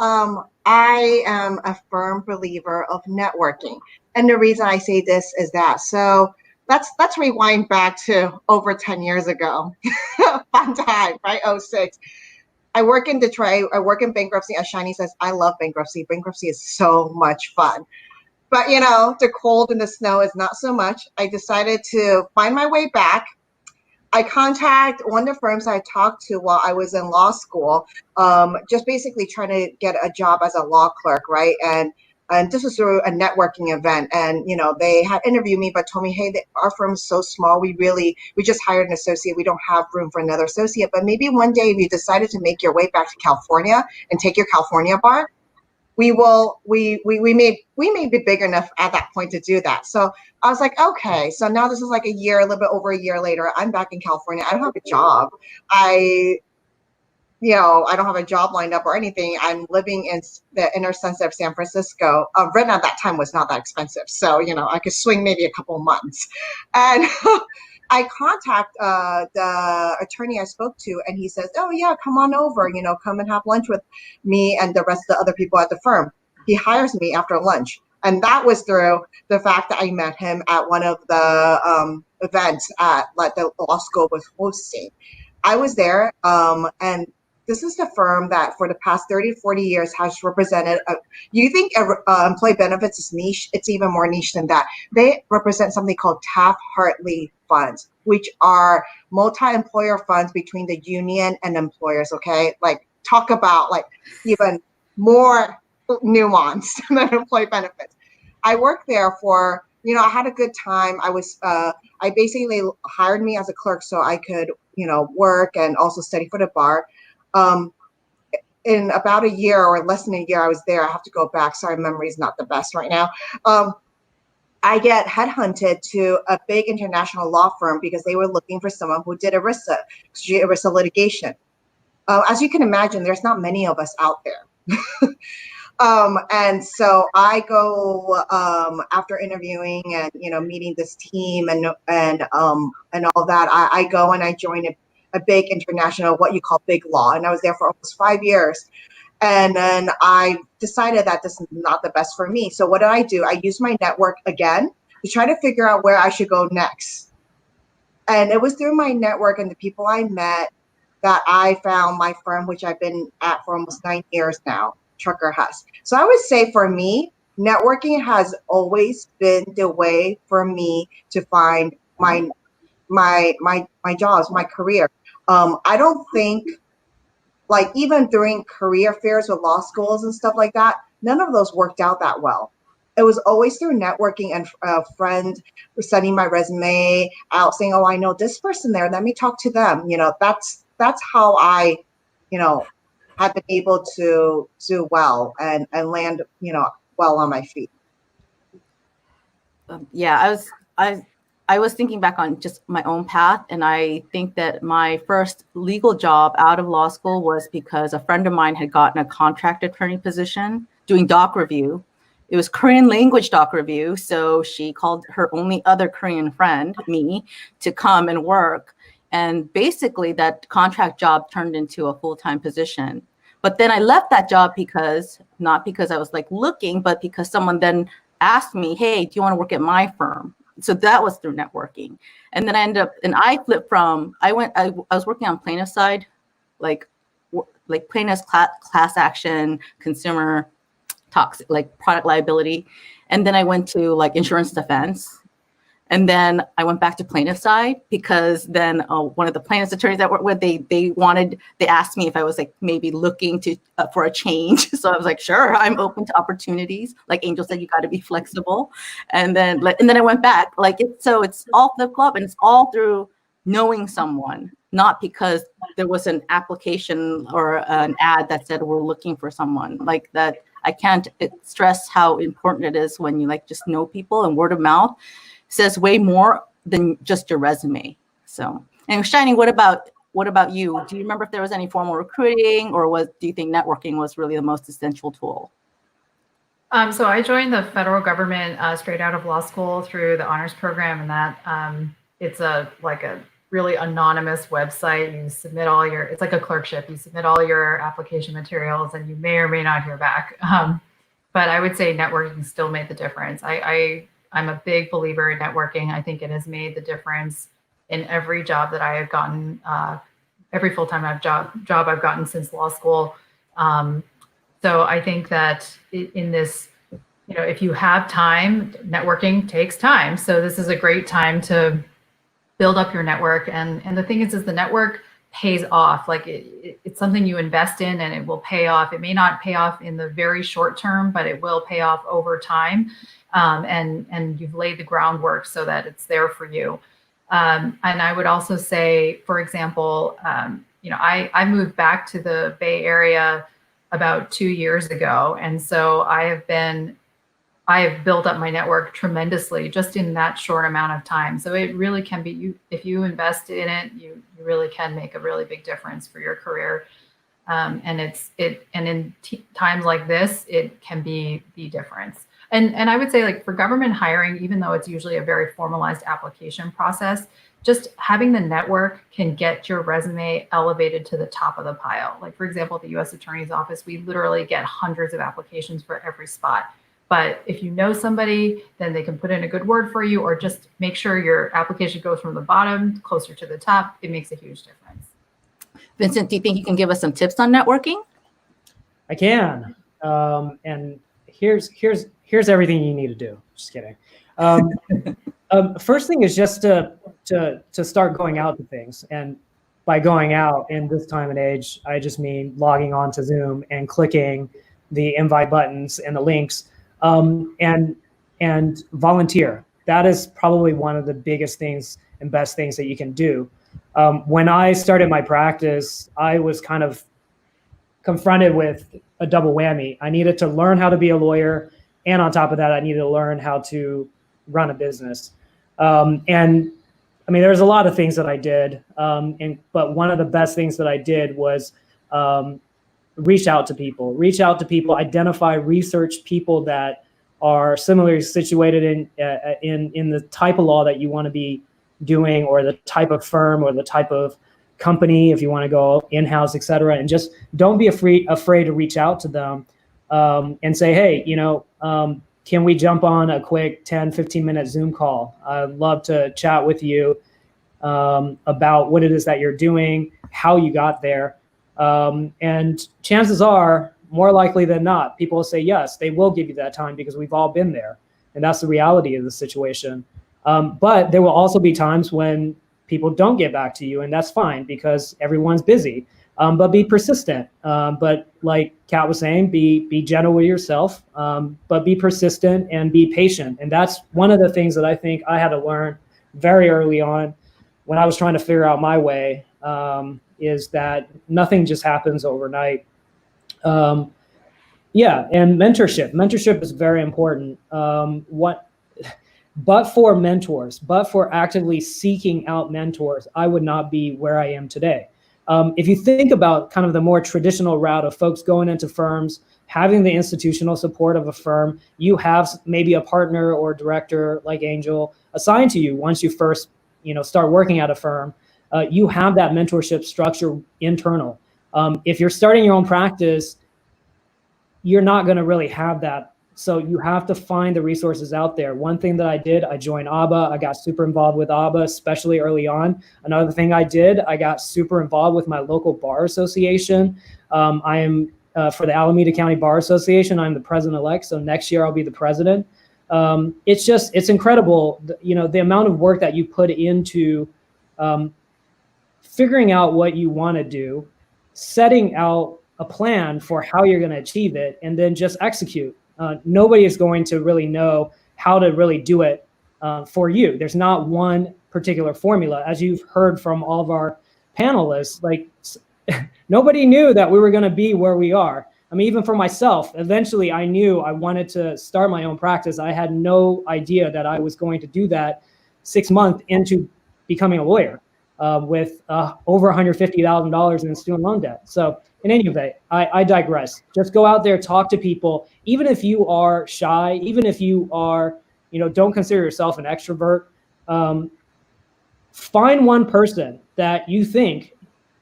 I am a firm believer of networking. And the reason I say this is that, so let's rewind back to over 10 years ago. Fun time, right? 06. I work in Detroit. I work in bankruptcy. As Shani says, I love bankruptcy. Bankruptcy is so much fun. But, the cold and the snow is not so much. I decided to find my way back. I contact one of the firms I talked to while I was in law school, just basically trying to get a job as a law clerk, right? And this was through a networking event. And, they had interviewed me, but told me, hey, our firm is so small. We just hired an associate. We don't have room for another associate. But maybe one day if you decided to make your way back to California and take your California bar, we may be big enough at that point to do that. So I was like, okay, so now this is like a little bit over a year later. I'm back in California. I don't have a job. I don't have a job lined up or anything. I'm living in the inner center of San Francisco. Rent at that time was not that expensive. So, I could swing maybe a couple of months. And I contact the attorney I spoke to, and he says, oh, yeah, come on over, come and have lunch with me and the rest of the other people at the firm. He hires me after lunch. And that was through the fact that I met him at one of the events at like the law school was hosting. I was there, and this is the firm that for the past 30 to 40 years has represented, you think employee benefits is niche, it's even more niche than that. They represent something called Taft-Hartley funds, which are multi-employer funds between the union and employers, okay? Like talk about like even more nuanced than employee benefits. I worked there for, I had a good time. I basically hired me as a clerk so I could, work and also study for the bar. In about a year or less than a year I was there, I have to go back. Sorry, memory's not the best right now. I get headhunted to a big international law firm because they were looking for someone who did ERISA litigation. As you can imagine, there's not many of us out there. And so I go after interviewing and meeting this team and all that. I go and I join a big international, what you call big law, and I was there for almost 5 years. And then I decided that this is not the best for me. So what did I do? I used my network again to try to figure out where I should go next. And it was through my network and the people I met that I found my firm, which I've been at for almost 9 years now, Trucker Huss. So I would say for me, networking has always been the way for me to find my jobs, my career. I don't think, like even during career fairs with law schools and stuff like that, none of those worked out that well. It was always through networking and a friend sending my resume out saying, oh, I know this person there, let me talk to them. That's how I, have been able to do well and land, well on my feet. Yeah, I was thinking back on just my own path, and I think that my first legal job out of law school was because a friend of mine had gotten a contract attorney position doing doc review. It was Korean language doc review, so she called her only other Korean friend, me, to come and work. And basically that contract job turned into a full-time position. But then I left that job not because I was like looking, but because someone then asked me, hey, do you want to work at my firm? So that was through networking. And then I flipped from, I was working on plaintiff side, like plaintiff's class action, consumer toxic, like product liability. And then I went to like insurance defense. And then I went back to plaintiff side because then one of the plaintiff's attorneys that worked with, they asked me if I was like maybe looking to for a change. So I was like, sure, I'm open to opportunities. Like Angel said, you got to be flexible. And then I went back. So it's all flip flop, and it's all through knowing someone, not because there was an application or an ad that said we're looking for someone like that. I can't stress how important it is when you like just know people, and word of mouth says way more than just your resume. So, and Shining, what about you? Do you remember if there was any formal recruiting, or do you think networking was really the most essential tool? So I joined the federal government straight out of law school through the honors program, and that it's a really anonymous website. You submit it's like a clerkship. You submit all your application materials, and you may or may not hear back. But I would say networking still made the difference. I'm a big believer in networking. I think it has made the difference in every job that I have gotten, every full-time job I've gotten since law school. So I think that in this, if you have time, networking takes time. So this is a great time to build up your network. And the thing is the network pays off. Like it's something you invest in, and it will pay off. It may not pay off in the very short term, but it will pay off over time. And you've laid the groundwork so that it's there for you. And I would also say, for example, I moved back to the Bay Area about 2 years ago. And so I have built up my network tremendously just in that short amount of time. So it really can be, if you invest in it, you really can make a really big difference for your career. And in times like this, it can be the difference. And I would say, like, for government hiring, even though it's usually a very formalized application process, just having the network can get your resume elevated to the top of the pile. Like, for example, at the U.S. Attorney's Office, we literally get hundreds of applications for every spot. But if you know somebody, then they can put in a good word for you, or just make sure your application goes from the bottom closer to the top. It makes a huge difference. Vincent, do you think you can give us some tips on networking? I can. And here's everything you need to do. Just kidding. First thing is just to start going out to things. And by going out in this time and age, I just mean logging on to Zoom and clicking the invite buttons and the links, and volunteer. That is probably one of the biggest things and best things that you can do. When I started my practice, I was kind of confronted with a double whammy. I needed to learn how to be a lawyer, and on top of that, I needed to learn how to run a business. And I mean, there's a lot of things that I did, but one of the best things that I did was reach out to people, identify, research people that are similarly situated in the type of law that you want to be doing, or the type of firm, or the type of company, if you want to go in-house, et cetera. And just don't be afraid to reach out to them and say, hey, can we jump on a quick 10, 15-minute Zoom call? I'd love to chat with you about what it is that you're doing, how you got there. And chances are, more likely than not, people will say yes. They will give you that time because we've all been there. And that's the reality of the situation. But there will also be times when people don't get back to you, and that's fine because everyone's busy. But be persistent. But like Kat was saying, be gentle with yourself, but be persistent and be patient. And that's one of the things that I think I had to learn very early on when I was trying to figure out my way, is that nothing just happens overnight. And mentorship. Mentorship is very important. But for mentors, but for actively seeking out mentors, I would not be where I am today. If you think about kind of the more traditional route of folks going into firms, having the institutional support of a firm, you have maybe a partner or director like Angel assigned to you once you first start working at a firm. You have that mentorship structure internal. If you're starting your own practice, you're not going to really have that So you have to find the resources out there. One thing that I did, I joined AABA. I got super involved with AABA, especially early on. Another thing I did, I got super involved with my local bar association. I am for the Alameda County Bar Association. I'm the president-elect, so next year I'll be the president. It's incredible, the amount of work that you put into figuring out what you want to do, setting out a plan for how you're going to achieve it, and then just execute. Nobody is going to really know how to really do it for you. There's not one particular formula. As you've heard from all of our panelists, like nobody knew that we were going to be where we are. I mean, even for myself, eventually I knew I wanted to start my own practice. I had no idea that I was going to do that 6 months into becoming a lawyer with over $150,000 in student loan debt. So in any event, I digress. Just go out there, talk to people. Even if you are shy, even if you are, don't consider yourself an extrovert, find one person that you think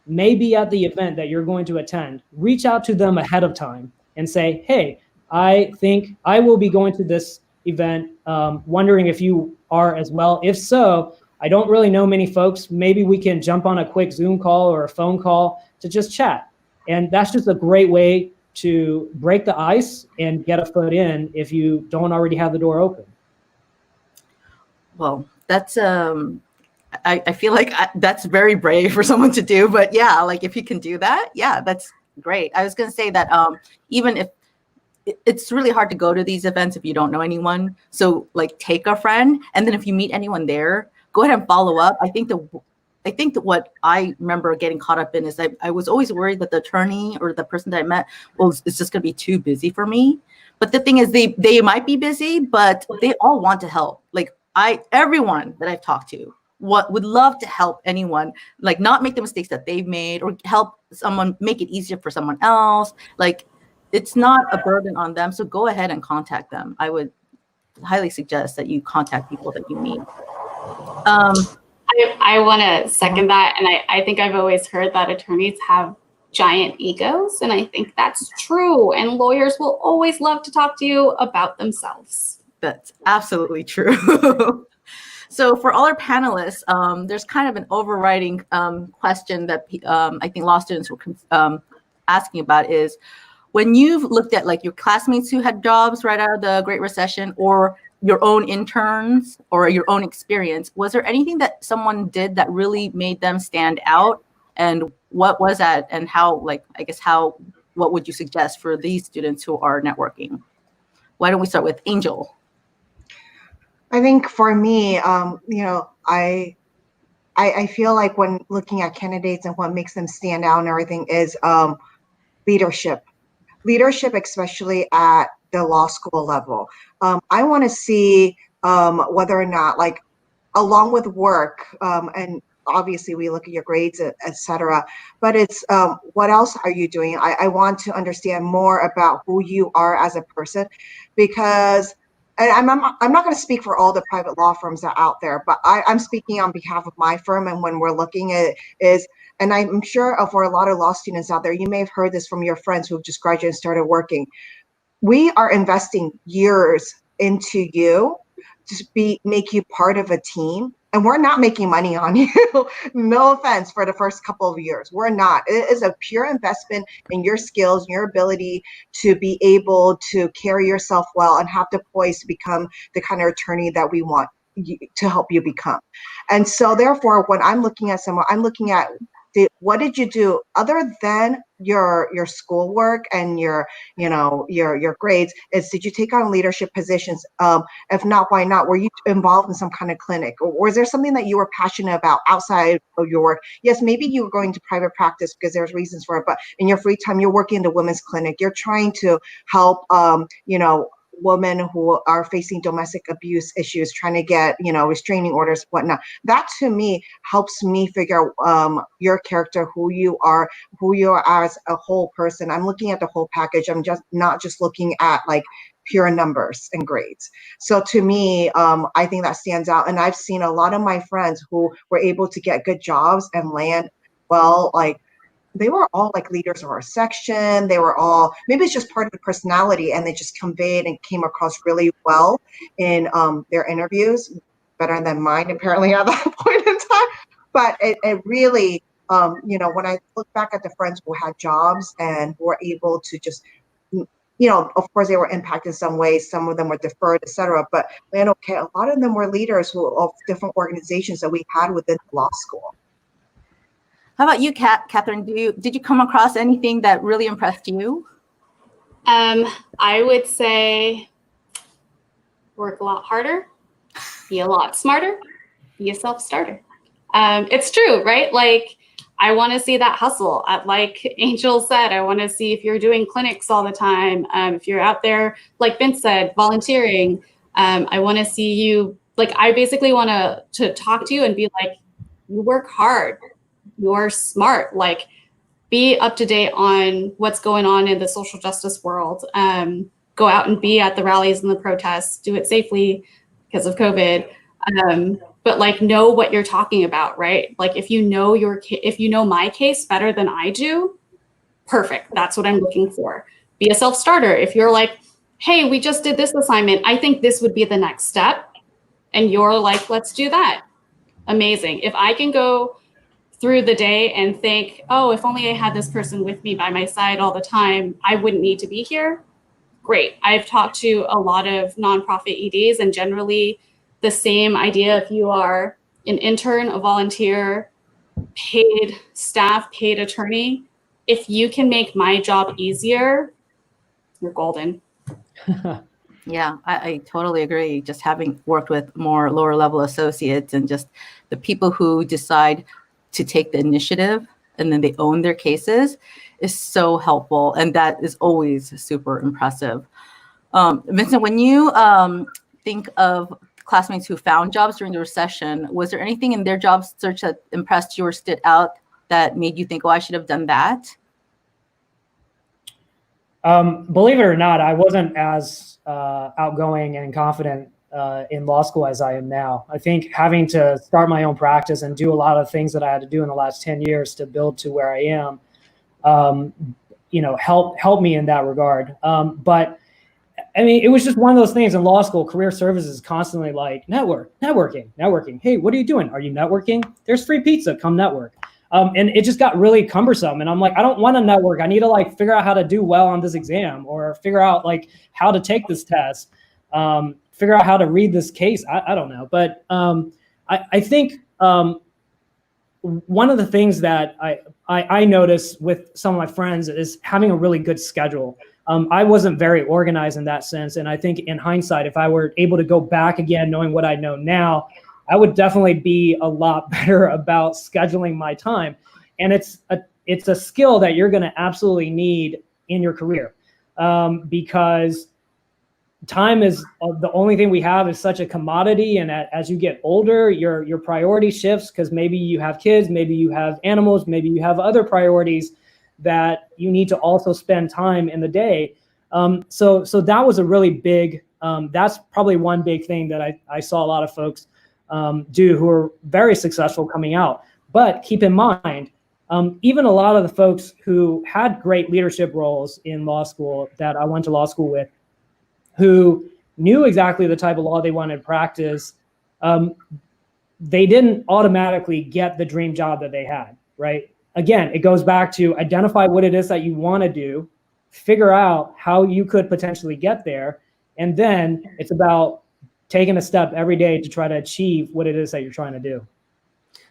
may be at the event that you're going to attend. Reach out to them ahead of time and say, hey, I think I will be going to this event, wondering if you are as well. If so, I don't really know many folks. Maybe we can jump on a quick Zoom call or a phone call to just chat. And that's just a great way to break the ice and get a foot in if you don't already have the door open. Well, that's I feel like that's very brave for someone to do, but yeah, like if you can do that, yeah, that's great. I was going to say that even if it's really hard to go to these events if you don't know anyone, so like take a friend, and then if you meet anyone there, go ahead and follow up. I think that what I remember getting caught up in is I was always worried that the attorney or the person that I met, it's just going to be too busy for me. But the thing is, they might be busy, but they all want to help. Like everyone that I've talked to would love to help anyone, like not make the mistakes that they've made or help someone make it easier for someone else. Like it's not a burden on them. So go ahead and contact them. I would highly suggest that you contact people that you meet. I want to second that. And I think I've always heard that attorneys have giant egos. And I think that's true. And lawyers will always love to talk to you about themselves. That's absolutely true. So for all our panelists, there's kind of an overriding question that I think law students were asking about is, when you've looked at like your classmates who had jobs right out of the Great Recession, or your own interns or your own experience, was there anything that someone did that really made them stand out? And what was that? And how, what would you suggest for these students who are networking? Why don't we start with Angel? I think for me, I feel like when looking at candidates and what makes them stand out and everything is leadership, especially at the law school level. I want to see whether or not, like, along with work, and obviously we look at your grades, etc. But it's what else are you doing? I want to understand more about who you are as a person, because I'm not going to speak for all the private law firms that are out there, but I'm speaking on behalf of my firm. And when we're looking at it and I'm sure for a lot of law students out there, you may have heard this from your friends who have just graduated and started working. We are investing years into you to make you part of a team. And we're not making money on you. No offense, for the first couple of years. We're not. It is a pure investment in your skills, your ability to be able to carry yourself well and have the poise to become the kind of attorney that we want to help you become. And so therefore, when I'm looking at someone, I'm looking at what did you do other than your schoolwork and your grades? Did you take on leadership positions? If not, why not? Were you involved in some kind of clinic, or was there something that you were passionate about outside of your work? Yes, maybe you were going to private practice because there's reasons for it, but in your free time, you're working in the women's clinic. You're trying to help, women who are facing domestic abuse issues, trying to get, restraining orders, whatnot. That to me helps me figure out your character, who you are as a whole person. I'm looking at the whole package. I'm just not just looking at like pure numbers and grades. So to me, I think that stands out. And I've seen a lot of my friends who were able to get good jobs and land well, like they were all like leaders of our section. They were all, maybe it's just part of the personality, and they just conveyed and came across really well in their interviews, better than mine apparently at that point in time. But it really, when I look back at the friends who had jobs and who were able to just, of course they were impacted in some ways, some of them were deferred, etc. But man, okay, a lot of them were leaders of different organizations that we had within the law school. How about you, Katherine? Did you come across anything that really impressed you? I would say work a lot harder, be a lot smarter, be a self-starter. It's true, right? Like, I want to see that hustle. Like Angel said, I want to see if you're doing clinics all the time. If you're out there, like Vince said, volunteering. I want to see you, like, I basically want to talk to you and be like, you work hard, you're smart, like, be up to date on what's going on in the social justice world. Go out and be at the rallies and the protests, do it safely because of COVID. But like, know what you're talking about, right? Like, if you know my case better than I do, perfect. That's what I'm looking for. Be a self-starter. If you're like, hey, we just did this assignment, I think this would be the next step. And you're like, let's do that. Amazing. If I can go through the day and think, oh, if only I had this person with me by my side all the time, I wouldn't need to be here. Great. I've talked to a lot of nonprofit EDs, and generally the same idea. If you are an intern, a volunteer, paid staff, paid attorney, if you can make my job easier, you're golden. Yeah, I totally agree. Just having worked with more lower level associates and just the people who decide to take the initiative and then they own their cases is so helpful. And that is always super impressive. Vincent, when you think of classmates who found jobs during the recession, was there anything in their job search that impressed you or stood out that made you think, oh, I should have done that? Believe it or not, I wasn't as outgoing and confident in law school as I am now. I think having to start my own practice and do a lot of things that I had to do in the last 10 years to build to where I am, helped me in that regard. But I mean, it was just one of those things in law school. Career services is constantly like networking. Hey, what are you doing? Are you networking? There's free pizza. Come network. And it just got really cumbersome. And I'm like, I don't want to network. I need to like figure out how to do well on this exam, or figure out like how to take this test, figure out how to read this case. I don't know. But I think one of the things that I noticed with some of my friends is having a really good schedule. I wasn't very organized in that sense. And I think in hindsight, if I were able to go back again, knowing what I know now, I would definitely be a lot better about scheduling my time. And it's a skill that you're going to absolutely need in your career, because time is the only thing we have is such a commodity. And as you get older, your priority shifts, because maybe you have kids, maybe you have animals, maybe you have other priorities that you need to also spend time in the day. So that was a really big, that's probably one big thing that I saw a lot of folks do who are very successful coming out. But keep in mind, even a lot of the folks who had great leadership roles in law school that I went to law school with, who knew exactly the type of law they wanted to practice, they didn't automatically get the dream job that they had, right? Again, it goes back to identify what it is that you want to do, figure out how you could potentially get there, and then it's about taking a step every day to try to achieve what it is that you're trying to do.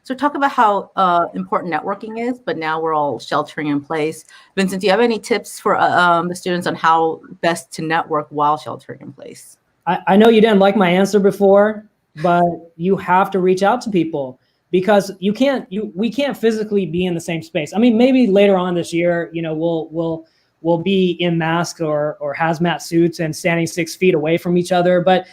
So talk about how important networking is, but now we're all sheltering in place. Vincent, do you have any tips for the students on how best to network while sheltering in place? I know you didn't like my answer before, but you have to reach out to people, because we can't physically be in the same space. I mean, maybe later on this year, we'll be in masks or hazmat suits and standing 6 feet away from each other. But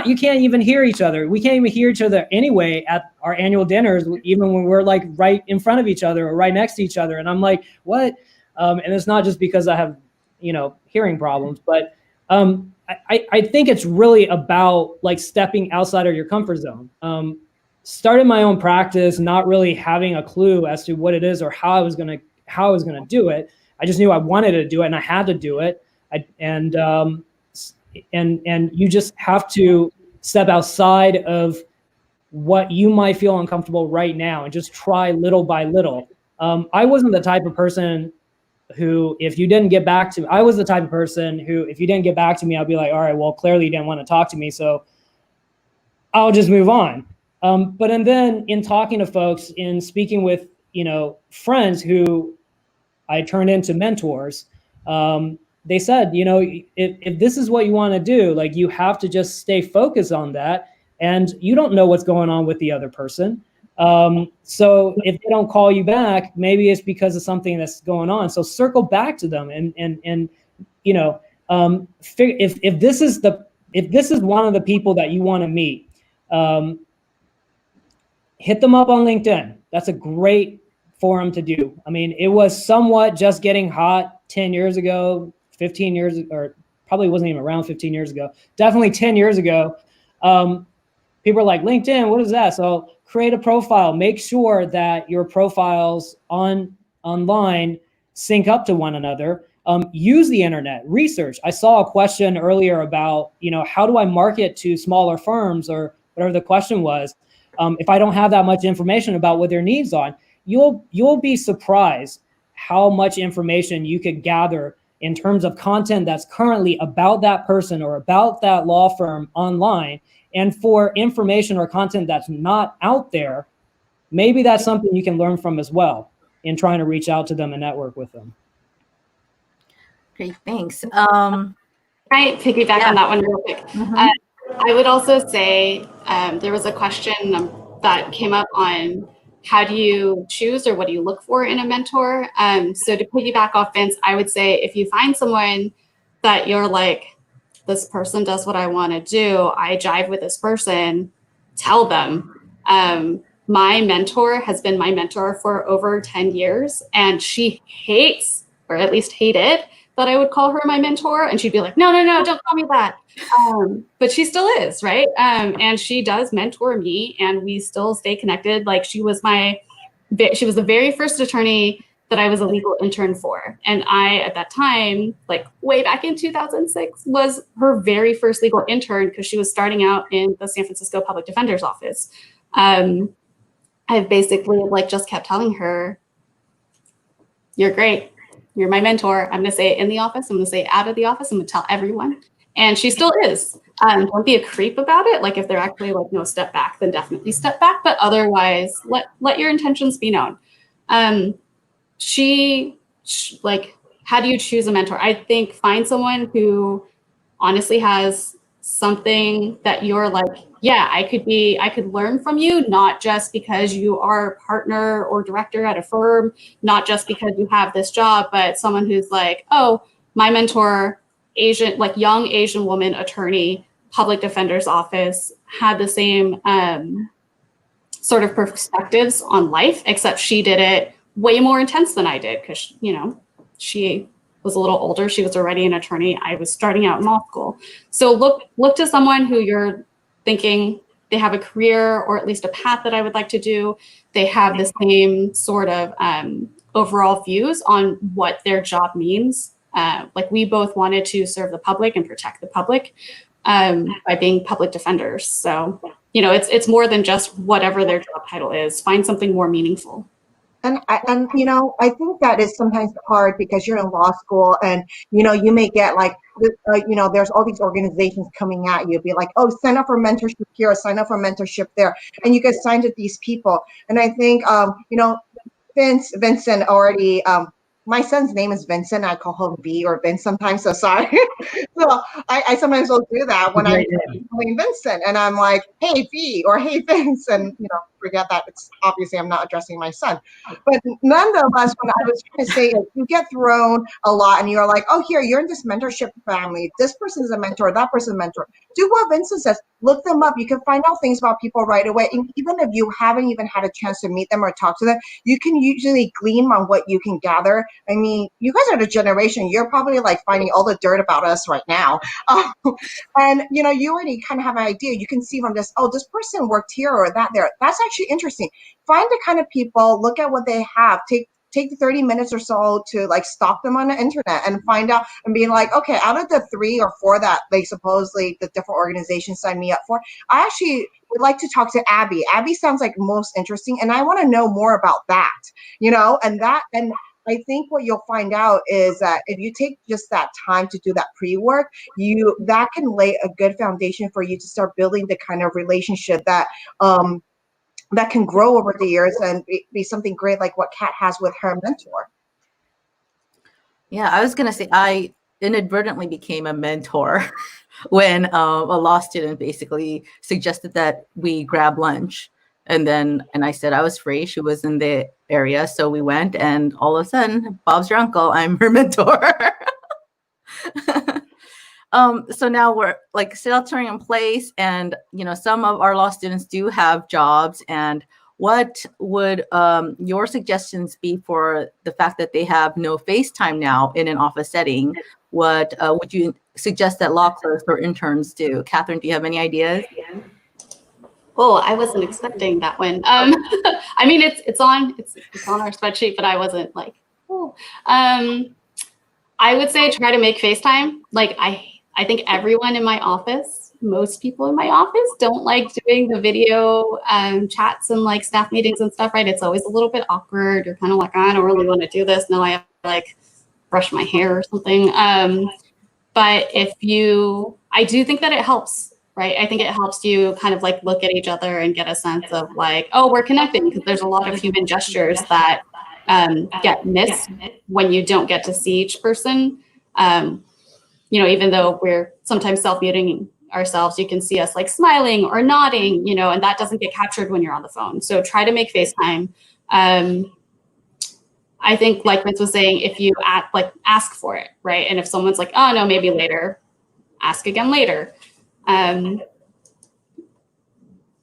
you can't even hear each other. We can't even hear each other anyway at our annual dinners, even when we're like right in front of each other or right next to each other. And I'm like, what? And it's not just because I have, hearing problems, but I think it's really about like stepping outside of your comfort zone. Starting my own practice, not really having a clue as to what it is or how how I was going to do it. I just knew I wanted to do it and I had to do it. And you just have to step outside of what you might feel uncomfortable right now and just try little by little. I wasn't the type of person who, if you didn't get back to me, I was the type of person who, if you didn't get back to me, I'd be like, all right, well, clearly you didn't want to talk to me, so I'll just move on. But and then in talking to folks, in speaking with, friends who I turned into mentors, they said, if this is what you want to do, like, you have to just stay focused on that. And you don't know what's going on with the other person. So if they don't call you back, maybe it's because of something that's going on. So circle back to them and if this is one of the people that you want to meet, hit them up on LinkedIn. That's a great forum to do. I mean, it was somewhat just getting hot 10 years ago, 15 years, or probably wasn't even around 15 years ago, definitely 10 years ago. People are like, LinkedIn, what is that? So create a profile. Make sure that your profiles online sync up to one another. Use the internet, research. I saw a question earlier about, how do I market to smaller firms, or whatever the question was. If I don't have that much information about what their needs are, you'll be surprised how much information you could gather in terms of content that's currently about that person or about that law firm online. And for information or content that's not out there, maybe that's something you can learn from as well in trying to reach out to them and network with them. Great, thanks. Can I piggyback on that one real quick? I would also say there was a question that came up on how do you choose, or what do you look for in a mentor? So to piggyback off Vince, I would say if you find someone that you're like, this person does what I want to do, I jive with this person, tell them. My mentor has been my mentor for over 10 years, and she hates, or at least hated, that I would call her my mentor. And she'd be like, no, don't call me that. But she still is, right? And she does mentor me, and we still stay connected. Like, she was the very first attorney that I was a legal intern for. And I, at that time, like way back in 2006, was her very first legal intern, because she was starting out in the San Francisco Public Defender's Office. I basically just kept telling her, you're great. You're my mentor. I'm going to say it in the office. I'm going to say it out of the office. I'm going to tell everyone. And she still is. Don't be a creep about it. Like, if they're actually like, no, step back, then definitely step back. But otherwise, let your intentions be known. How do you choose a mentor? I think find someone who honestly has something that you're like, yeah, I could learn from you, not just because you are a partner or director at a firm, not just because you have this job, but someone who's like, oh, my mentor, Asian, like young Asian woman attorney, public defender's office, had the same sort of perspectives on life, except she did it way more intense than I did, because, she was a little older. She was already an attorney. I was starting out in law school. So look to someone who you're thinking they have a career, or at least a path that I would like to do. They have the same sort of overall views on what their job means. Like, we both wanted to serve the public and protect the public by being public defenders. So, it's more than just whatever their job title is. Find something more meaningful. And I think that is sometimes hard, because you're in law school, and you may get like there's all these organizations coming at you, be like, oh, sign up for mentorship here, sign up for mentorship there, and you get signed to these people. And I think Vincent already my son's name is Vincent. I call him V or Vince sometimes, so sorry. So I sometimes will do that when I'm calling Vincent, and I'm like, hey V, or hey Vince, and forget that it's obviously I'm not addressing my son. But nonetheless, when I was trying to say, you get thrown a lot, and you're like, oh, here, you're in this mentorship family. This person's a mentor, that person's a mentor. Do what Vincent says. Look them up. You can find out things about people right away. And even if you haven't even had a chance to meet them or talk to them, you can usually glean on what you can gather. I mean, you guys are the generation, you're probably like finding all the dirt about us right now. And you already kind of have an idea. You can see from this, oh, this person worked here or that there. That's actually interesting. Find the kind of people, look at what they have, take take the 30 minutes or so to like stalk them on the internet and find out and being like, okay, out of the 3 or 4 that they supposedly the different organizations signed me up for, I actually would like to talk to Abby. Abby sounds like most interesting, and I want to know more about that, you know, and I think what you'll find out is that if you take just that time to do that pre-work, that can lay a good foundation for you to start building the kind of relationship that that can grow over the years and be something great like what Kat has with her mentor. Yeah, I was gonna say I inadvertently became a mentor when a law student basically suggested that we grab lunch. And I said I was free. She was in the area. So we went, and all of a sudden, Bob's your uncle. I'm her mentor. So now we're like sheltering in place, and you know, some of our law students do have jobs. And what would your suggestions be for the fact that they have no FaceTime now in an office setting? What would you suggest that law clerks or interns do? Katherine, do you have any ideas? Oh, I wasn't expecting that one. I mean, it's on our spreadsheet, but I wasn't like, oh. I would say try to make FaceTime. Like I think everyone in my office, most people in my office don't like doing the video chats and like staff meetings and stuff, right? It's always a little bit awkward. You're kind of like, I don't really want to do this. No, I have to like brush my hair or something. But I do think that it helps, right? I think it helps you kind of like look at each other and get a sense of like, oh, we're connecting, because there's a lot of human gestures that get missed when you don't get to see each person. You know, even though we're sometimes self-muting ourselves, you can see us like smiling or nodding, you know, and that doesn't get captured when you're on the phone. So try to make FaceTime. I think, like Vince was saying, if you ask for it, right? And if someone's like, oh no, maybe later, ask again later.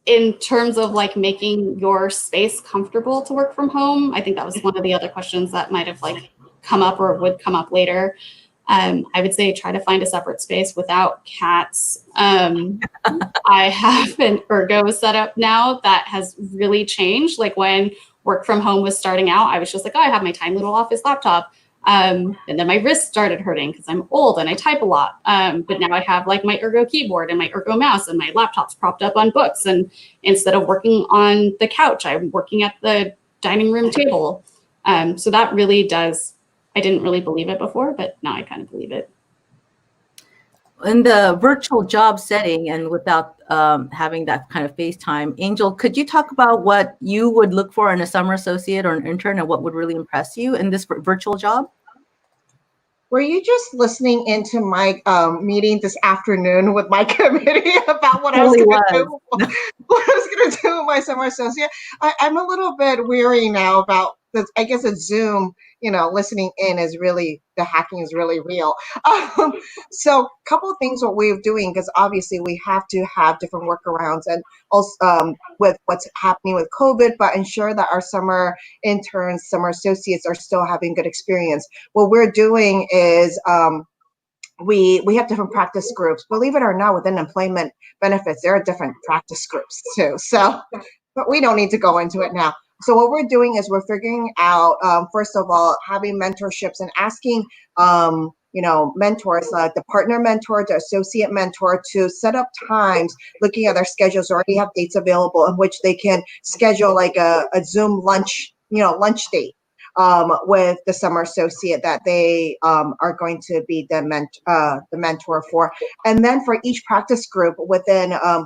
In terms of like making your space comfortable to work from home, I think that was one of the other questions that might have like come up or would come up later. I would say try to find a separate space without cats. I have an ergo setup now that has really changed. Like when work from home was starting out, I was just like, oh, I have my tiny little office laptop. And then my wrist started hurting because I'm old and I type a lot. But now I have like my ergo keyboard and my ergo mouse, and my laptop's propped up on books. And instead of working on the couch, I'm working at the dining room table. So that really does. I didn't really believe it before, but now I kind of believe it. In the virtual job setting and without having that kind of FaceTime, Angel, could you talk about what you would look for in a summer associate or an intern, and what would really impress you in this virtual job? Were you just listening into my meeting this afternoon with my committee about what I was going to do? What I was going to do with my summer associate? I'm a little bit weary now about this. I guess a Zoom, you know, listening in is really, the hacking is really real. So a couple of things what we're doing, because obviously we have to have different workarounds, and also with what's happening with COVID, but ensure that our summer interns, summer associates are still having good experience. What we're doing is we have different practice groups. Believe it or not, within employment benefits, there are different practice groups too. So, but we don't need to go into it now. So what we're doing is we're figuring out, first of all, having mentorships and asking, you know, mentors, the partner mentor, the associate mentor, to set up times, looking at their schedules, already have dates available in which they can schedule like a Zoom lunch, you know, lunch date with the summer associate that they are going to be the mentor for. And then for each practice group within a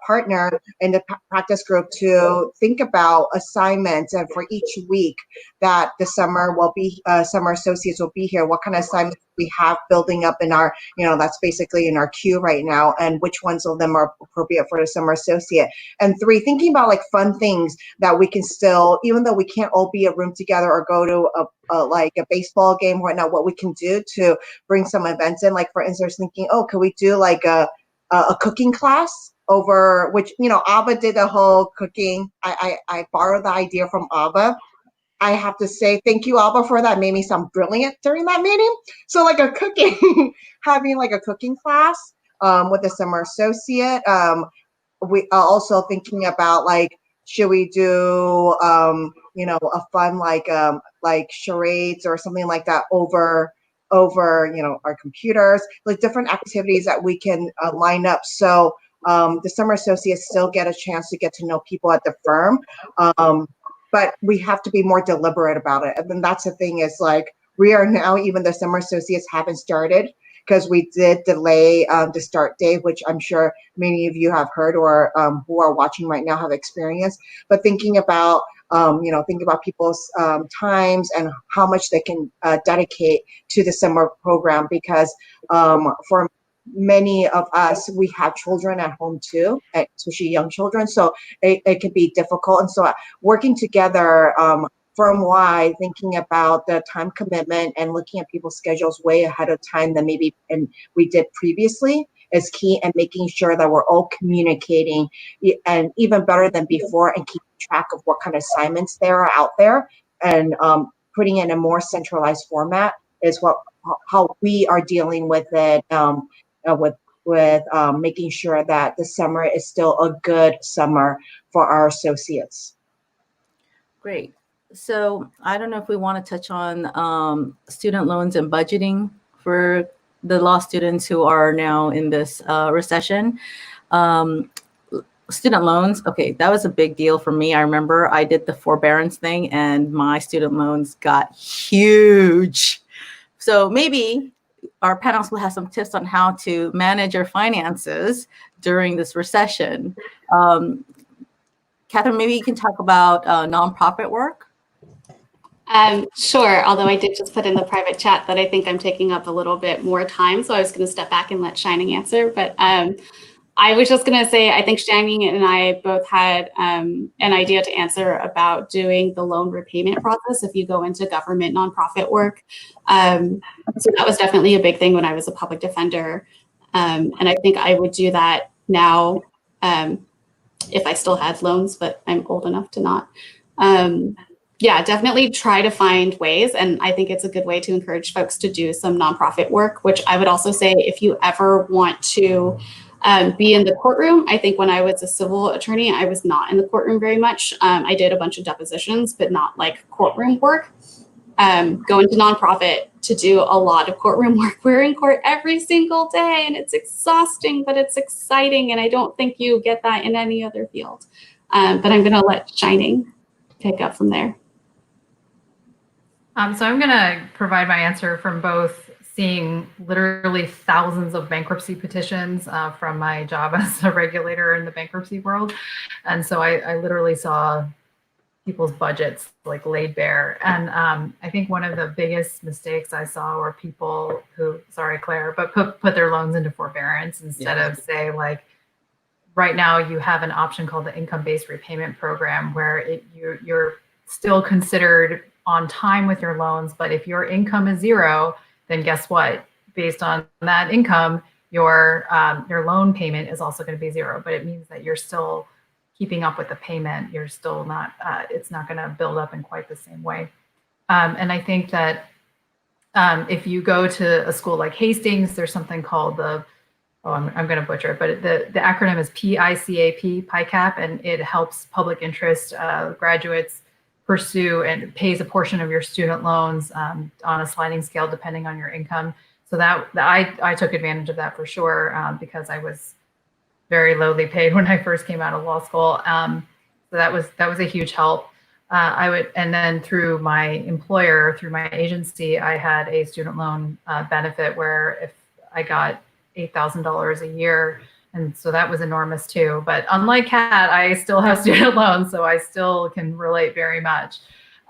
partner in the practice group to think about assignments, and for each week that the summer associates will be here, what kind of assignments we have building up in our, you know, that's basically in our queue right now, and which ones of them are appropriate for the summer associate. And 3, thinking about like fun things that we can still, even though we can't all be a room together or go to like a baseball game or whatnot, what we can do to bring some events in. Like for instance, thinking, oh, could we do like a cooking class over, which, you know, AABA did a whole cooking. I borrowed the idea from AABA. I have to say thank you, AABA, for that. Made me sound brilliant during that meeting. So like a cooking, having like a cooking class with the summer associate. We are also thinking about like, should we do, a fun like charades or something like that over our computers, like different activities that we can line up. So the summer associates still get a chance to get to know people at the firm. But we have to be more deliberate about it. And then that's the thing is like, we are now, even the summer associates haven't started because we did delay the start date, which I'm sure many of you have heard or who are watching right now have experienced. But thinking about, people's times and how much they can dedicate to the summer program, because for many of us, we have children at home too, especially young children. So it can be difficult. And so working together firm-wide, thinking about the time commitment and looking at people's schedules way ahead of time than maybe we did previously is key, and making sure that we're all communicating and even better than before, and keeping track of what kind of assignments there are out there, and putting it in a more centralized format is how we are dealing with it. With making sure that the summer is still a good summer for our associates. Great. So I don't know if we want to touch on student loans and budgeting for the law students who are now in this recession. Student loans, okay, that was a big deal for me. I remember I did the forbearance thing and my student loans got huge. So maybe our panelists will have some tips on how to manage your finances during this recession. Katherine, maybe you can talk about nonprofit work. Sure, although I did just put in the private chat that I think I'm taking up a little bit more time, so I was going to step back and let Shining answer. But I was just going to say, I think Shining and I both had an idea to answer about doing the loan repayment process if you go into government nonprofit work. So that was definitely a big thing when I was a public defender. And I think I would do that now if I still had loans, but I'm old enough to not. Yeah, definitely try to find ways. And I think it's a good way to encourage folks to do some nonprofit work, which I would also say if you ever want to be in the courtroom. I think when I was a civil attorney, I was not in the courtroom very much. I did a bunch of depositions, but not like courtroom work. Going to nonprofit to do a lot of courtroom work. We're in court every single day and it's exhausting, but it's exciting. And I don't think you get that in any other field. But I'm going to let Shining pick up from there. So I'm going to provide my answer from both seeing literally thousands of bankruptcy petitions from my job as a regulator in the bankruptcy world. And so I literally saw people's budgets like laid bare. And I think one of the biggest mistakes I saw were people who, sorry, Claire, but put their loans into forbearance instead of say like, right now you have an option called the income-based repayment program where you're still considered on time with your loans, but if your income is zero, then guess what? Based on that income, your loan payment is also going to be zero, but it means that you're still keeping up with the payment. You're still not, it's not going to build up in quite the same way. And I think that if you go to a school like Hastings, there's something called I'm going to butcher it, but the acronym is PICAP, and it helps public interest graduates pursue and pays a portion of your student loans on a sliding scale depending on your income. So that I took advantage of that for sure because I was very lowly paid when I first came out of law school. So that was a huge help. And then through my employer, through my agency, I had a student loan benefit where if I got $8,000 a year. And so that was enormous too. But unlike Kat, I still have student loans, so I still can relate very much.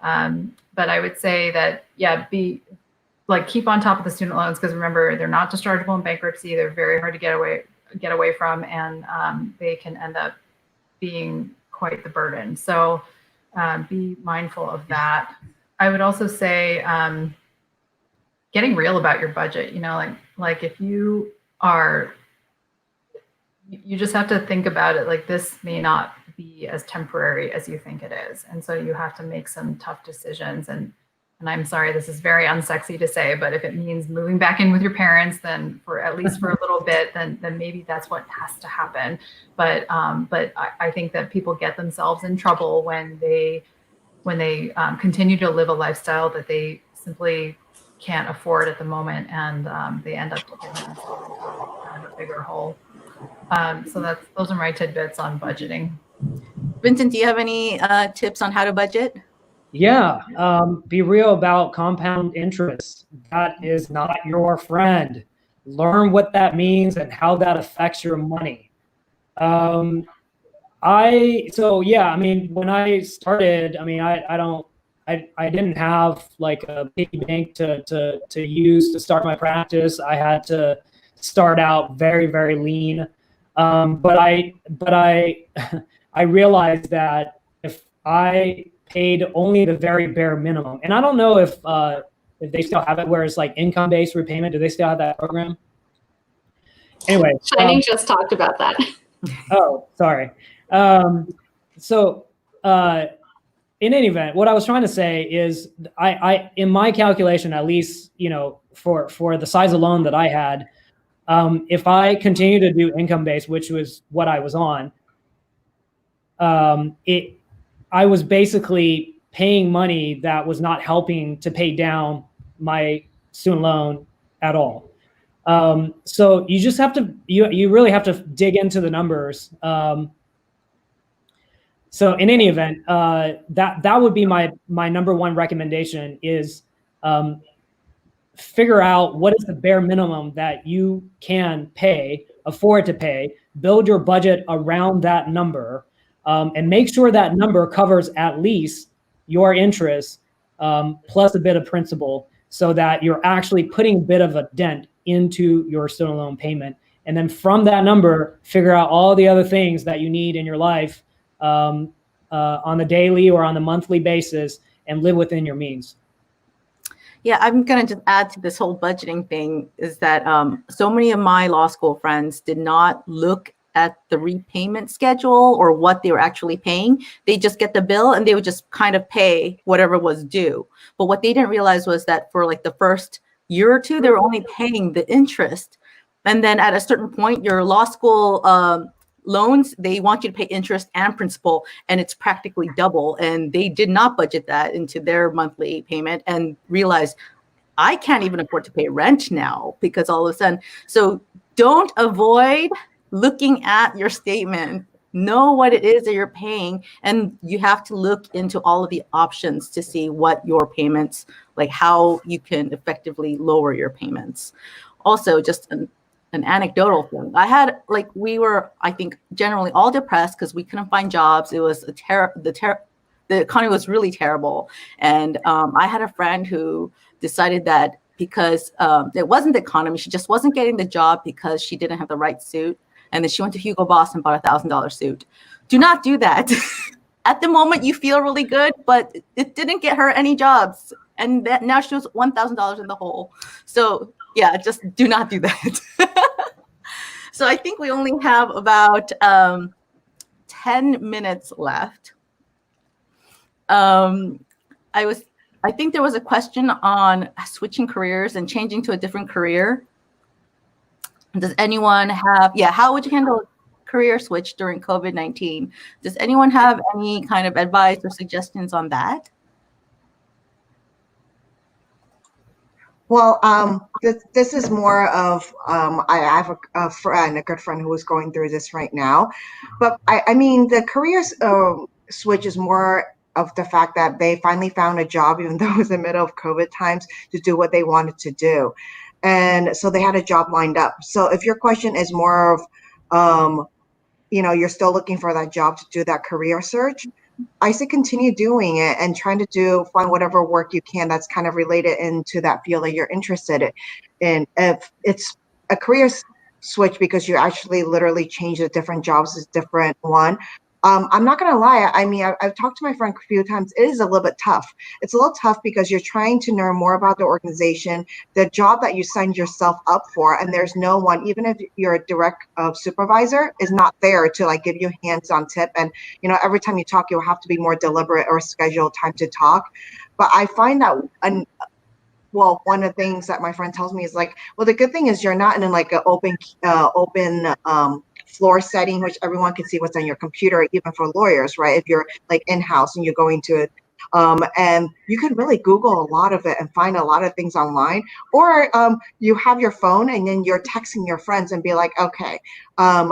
But I would say that, keep on top of the student loans, because remember, they're not dischargeable in bankruptcy. They're very hard to get away from, and they can end up being quite the burden. So be mindful of that. I would also say getting real about your budget. Like if you just have to think about it like this may not be as temporary as you think it is. And so you have to make some tough decisions. And I'm sorry, this is very unsexy to say, but if it means moving back in with your parents, then at least for a little bit, then maybe that's what has to happen. But I think that people get themselves in trouble when they continue to live a lifestyle that they simply can't afford at the moment, and they end up getting themselves into kind of a bigger hole. So those are my tidbits on budgeting. Vincent, do you have any tips on how to budget? Yeah, be real about compound interest. That is not your friend. Learn what that means and how that affects your money. When I started, I didn't have like a piggy bank to use to start my practice. I had to start out very, very lean. But I I realized that if I paid only the very bare minimum, and I don't know if they still have it, where it's like income-based repayment. Do they still have that program? Anyway, Shining just talked about that. Oh, sorry. In any event, what I was trying to say is I in my calculation, at least, for the size of loan that I had, if I continue to do income-based, which was what I was on, I was basically paying money that was not helping to pay down my student loan at all. So you just have to, you really have to dig into the numbers. So in any event, that would be my number one recommendation is figure out what is the bare minimum that you can afford to pay, build your budget around that number, and make sure that number covers at least your interest plus a bit of principal, so that you're actually putting a bit of a dent into your student loan payment. And then from that number, figure out all the other things that you need in your life on the daily or on the monthly basis, and live within your means. Yeah, I'm going to just add to this whole budgeting thing is that so many of my law school friends did not look at the repayment schedule or what they were actually paying. They just get the bill and they would just kind of pay whatever was due. But what they didn't realize was that for like the first year or two, they were only paying the interest. And then at a certain point, your law school loans, they want you to pay interest and principal, and it's practically double. And they did not budget that into their monthly payment and realized, I can't even afford to pay rent now because all of a sudden. So don't avoid looking at your statement. Know what it is that you're paying, and you have to look into all of the options to see what your payments, like how you can effectively lower your payments. Also, just an anecdotal thing. We were, I think, generally all depressed because we couldn't find jobs. It was the economy was really terrible. And I had a friend who decided that because it wasn't the economy, she just wasn't getting the job because she didn't have the right suit. And then she went to Hugo Boss and bought $1,000 suit. Do not do that. At the moment, you feel really good, but it didn't get her any jobs. And now she was $1,000 in the hole. So yeah, just do not do that. So I think we only have about 10 minutes left. I think there was a question on switching careers and changing to a different career. Does anyone have, how would you handle a career switch during COVID-19? Does anyone have any kind of advice or suggestions on that? Well, this is more of, I have a good friend who is going through this right now. But I mean, the career switch is more of the fact that they finally found a job, even though it was in the middle of COVID times, to do what they wanted to do. And so they had a job lined up. So if your question is more of, you're still looking for that job to do that career search, I say continue doing it and trying to find whatever work you can that's kind of related into that field that you're interested in. If it's a career switch because you actually literally change the different jobs, is different one. I'm not going to lie. I mean, I've talked to my friend a few times. It is a little bit tough. It's a little tough because you're trying to learn more about the organization, the job that you signed yourself up for, and there's no one, even if you're a direct supervisor, is not there to like give you a hands-on tip. And, every time you talk, you'll have to be more deliberate or schedule time to talk. But I find that one of the things that my friend tells me is like, well, the good thing is you're not in like an open floor setting, which everyone can see what's on your computer, even for lawyers, right? If you're like in-house and you're going to And you can really Google a lot of it and find a lot of things online. Or you have your phone and then you're texting your friends and be like, okay,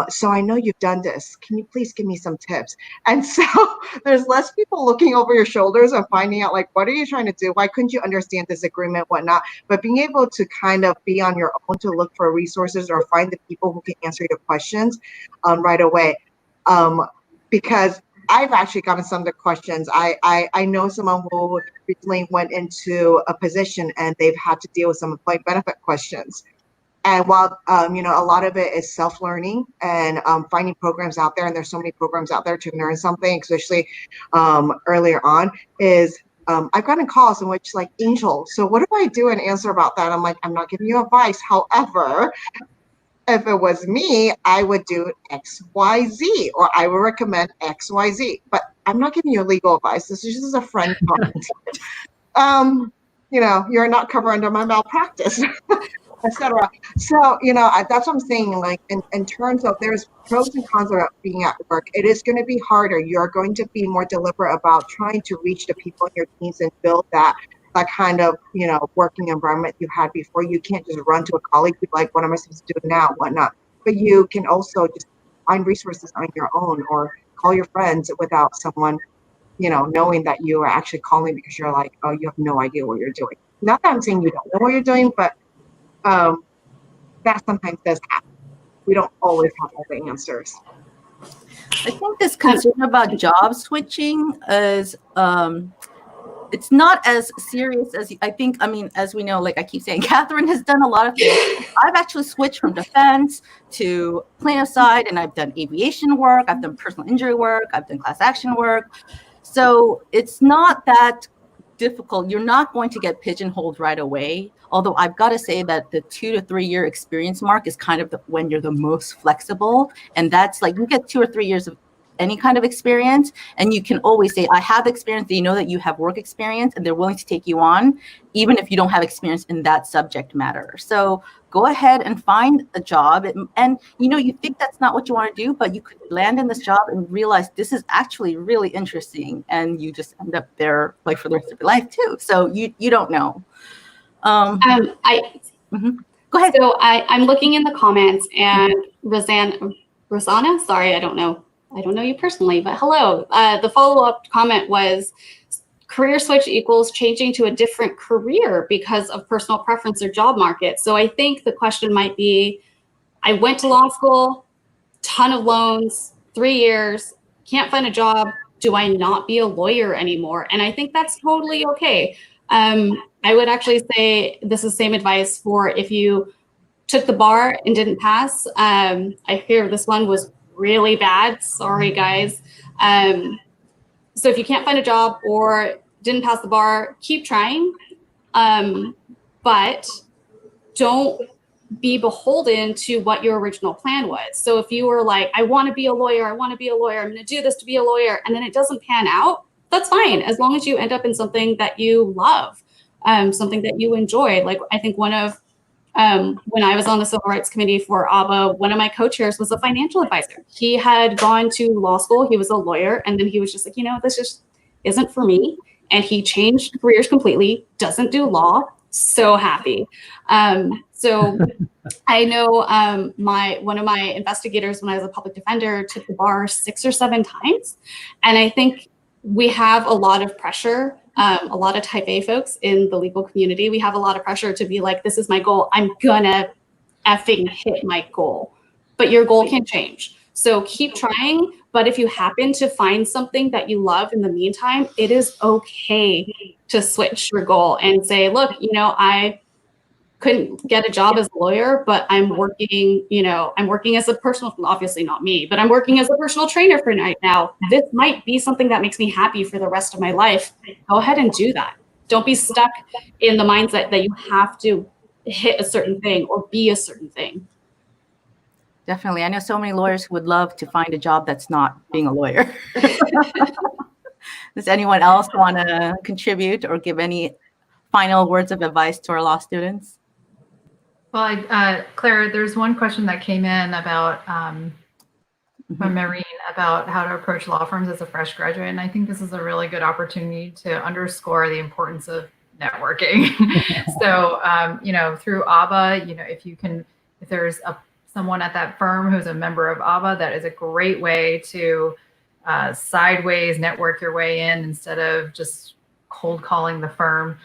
so I know you've done this. Can you please give me some tips? And so there's less people looking over your shoulders and finding out like, what are you trying to do? Why couldn't you understand this agreement, whatnot? But being able to kind of be on your own to look for resources or find the people who can answer your questions right away. Because I've actually gotten some of the questions. I know someone who recently went into a position and they've had to deal with some employee benefit questions. And while, you know, a lot of it is self-learning and finding programs out there, and there's so many programs out there to learn something, especially earlier on, is I've gotten calls in which like, Angel, so what do I do and answer about that? I'm like, I'm not giving you advice. However, if it was me, I would do X, Y, Z, or I would recommend X, Y, Z. But I'm not giving you legal advice. This is just a friend talking to you. You know, you're not covered under my malpractice, etc. So, you know, that's what I'm saying. Like in terms of there's pros and cons of being at work. It is going to be harder. You're going to be more deliberate about trying to reach the people in your teams and build that kind of, you know, working environment you had before. You can't just run to a colleague, be like, what am I supposed to do now, whatnot. But you can also just find resources on your own or call your friends without someone, you know, knowing that you are actually calling because you're like, oh, you have no idea what you're doing. Not that I'm saying you don't know what you're doing, but that sometimes does happen. We don't always have all the answers. I think this concern about job switching is it's not as serious as I think. I mean, as we know, like I keep saying, Katherine has done a lot of things. I've actually switched from defense to plaintiff side, and I've done aviation work, I've done personal injury work, I've done class action work. So it's not that difficult. You're not going to get pigeonholed right away. Although I've got to say that the 2 to 3 year experience mark is kind of when you're the most flexible. And that's like, you get 2 or 3 years of any kind of experience, and you can always say, I have experience. They know that you have work experience, and they're willing to take you on, even if you don't have experience in that subject matter. So go ahead and find a job. And you know, you think that's not what you want to do, but you could land in this job and realize this is actually really interesting, and you just end up there like for the rest of your life too. So you don't know. Go ahead. So I'm looking in the comments, and Rosanna, sorry, I don't know you personally, but hello. The follow-up comment was, career switch equals changing to a different career because of personal preference or job market. So I think the question might be, I went to law school, ton of loans, 3 years, can't find a job. Do I not be a lawyer anymore? And I think that's totally okay. I would actually say this is the same advice for if you took the bar and didn't pass. I hear this one was really bad. Sorry, guys. So if you can't find a job or didn't pass the bar, keep trying. But don't be beholden to what your original plan was. So if you were like, I want to be a lawyer, I'm going to do this to be a lawyer, and then it doesn't pan out, that's fine. As long as you end up in something that you love, something that you enjoy. Like I think one of, when I was on the Civil Rights Committee for AABA, one of my co-chairs was a financial advisor. He had gone to law school, he was a lawyer, and then he was just like, you know, this just isn't for me. And he changed careers completely, doesn't do law, so happy. So I know one of my investigators when I was a public defender took the bar 6 or 7 times. And I think we have a lot of pressure, a lot of type A folks in the legal community. We have a lot of pressure to be like, this is my goal. I'm gonna effing hit my goal. But your goal can change. So keep trying. But if you happen to find something that you love in the meantime, it is okay to switch your goal and say, look, you know, I couldn't get a job as a lawyer, but I'm working, you know, I'm working as a personal, obviously not me, but I'm working as a personal trainer for right now. This might be something that makes me happy for the rest of my life. Go ahead and do that. Don't be stuck in the mindset that you have to hit a certain thing or be a certain thing. Definitely. I know so many lawyers who would love to find a job that's not being a lawyer. Does anyone else want to contribute or give any final words of advice to our law students? Well, Claire, there's one question that came in about by Marine about how to approach law firms as a fresh graduate. And I think this is a really good opportunity to underscore the importance of networking. So, through AABA, if there's someone at that firm who's a member of AABA, that is a great way to sideways network your way in instead of just cold calling the firm.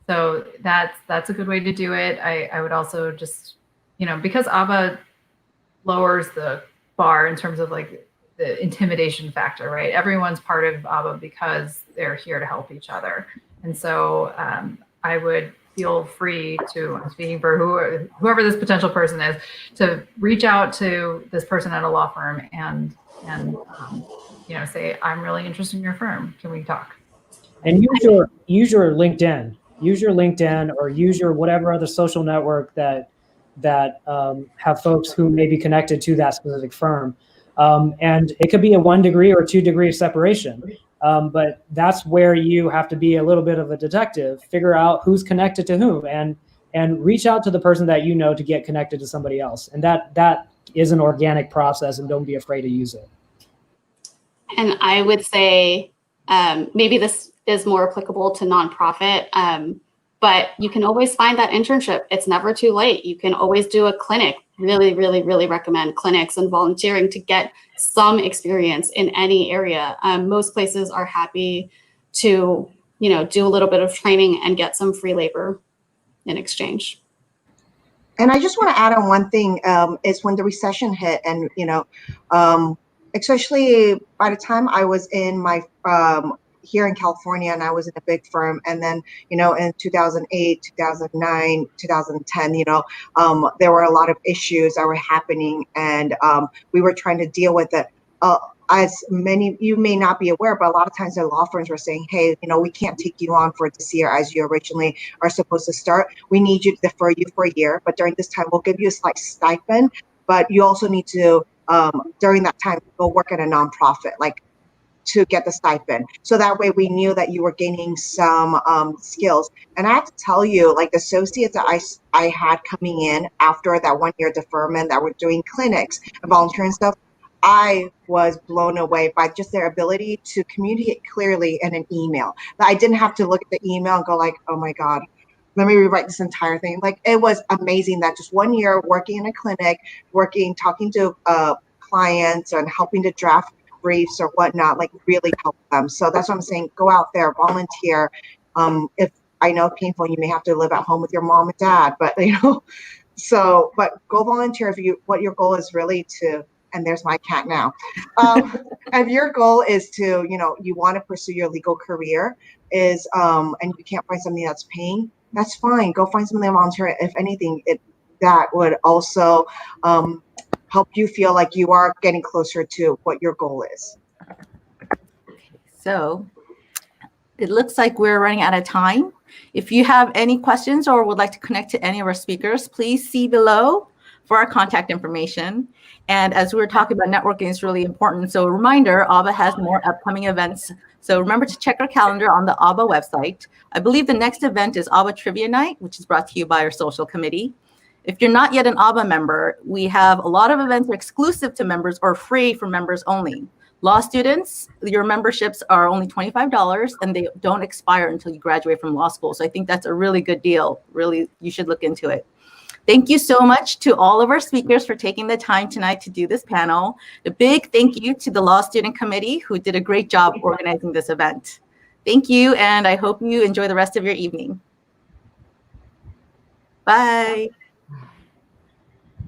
So that's a good way to do it. I would also just, because AABA lowers the bar in terms of like the intimidation factor, right? Everyone's part of AABA because they're here to help each other. And so I would feel free to, I'm speaking for whoever this potential person is, to reach out to this person at a law firm and say, I'm really interested in your firm. Can we talk? And use your LinkedIn. Use your LinkedIn or use your whatever other social network that have folks who may be connected to that specific firm. And it could be a 1 degree or 2 degree of separation. But that's where you have to be a little bit of a detective, figure out who's connected to whom, and reach out to the person that you know to get connected to somebody else. And that is an organic process, and don't be afraid to use it. And I would say maybe this is more applicable to nonprofit, but you can always find that internship. It's never too late. You can always do a clinic. Really, really, really recommend clinics and volunteering to get some experience in any area. Most places are happy to, do a little bit of training and get some free labor in exchange. And I just want to add on one thing, is when the recession hit and, especially by the time I was in my, here in California and I was in a big firm. And then, in 2008, 2009, 2010, there were a lot of issues that were happening and we were trying to deal with it. As many, you may not be aware, but a lot of times the law firms were saying, hey, we can't take you on for this year as you originally are supposed to start. We need you to defer you for a year, but during this time, we'll give you a slight stipend, but you also need to, during that time, go work at a nonprofit, to get the stipend. So that way we knew that you were gaining some skills. And I have to tell you, the associates that I had coming in after that 1 year deferment that were doing clinics and volunteering stuff, I was blown away by just their ability to communicate clearly in an email. I didn't have to look at the email and go oh my God, let me rewrite this entire thing. It was amazing that just 1 year working in a clinic, talking to clients and helping to draft briefs or whatnot, really help them. So that's what I'm saying. Go out there, volunteer. If I know it's painful, you may have to live at home with your mom and dad, but but go volunteer what your goal is really to, and there's my cat now. If your goal is to, you want to pursue your legal career and you can't find something that's paying, that's fine. Go find something to volunteer. If anything, that would also, help you feel like you are getting closer to what your goal is. So it looks like we're running out of time. If you have any questions or would like to connect to any of our speakers, please see below for our contact information. And as we were talking about, networking is really important. So a reminder, AABA has more upcoming events. So remember to check our calendar on the AABA website. I believe the next event is AABA Trivia Night, which is brought to you by our social committee. If you're not yet an AABA member, we have a lot of events that are exclusive to members or free for members only. Law students, your memberships are only $25 and they don't expire until you graduate from law school. So I think that's a really good deal. Really, you should look into it. Thank you so much to all of our speakers for taking the time tonight to do this panel. A big thank you to the Law Student Committee who did a great job organizing this event. Thank you, and I hope you enjoy the rest of your evening. Bye.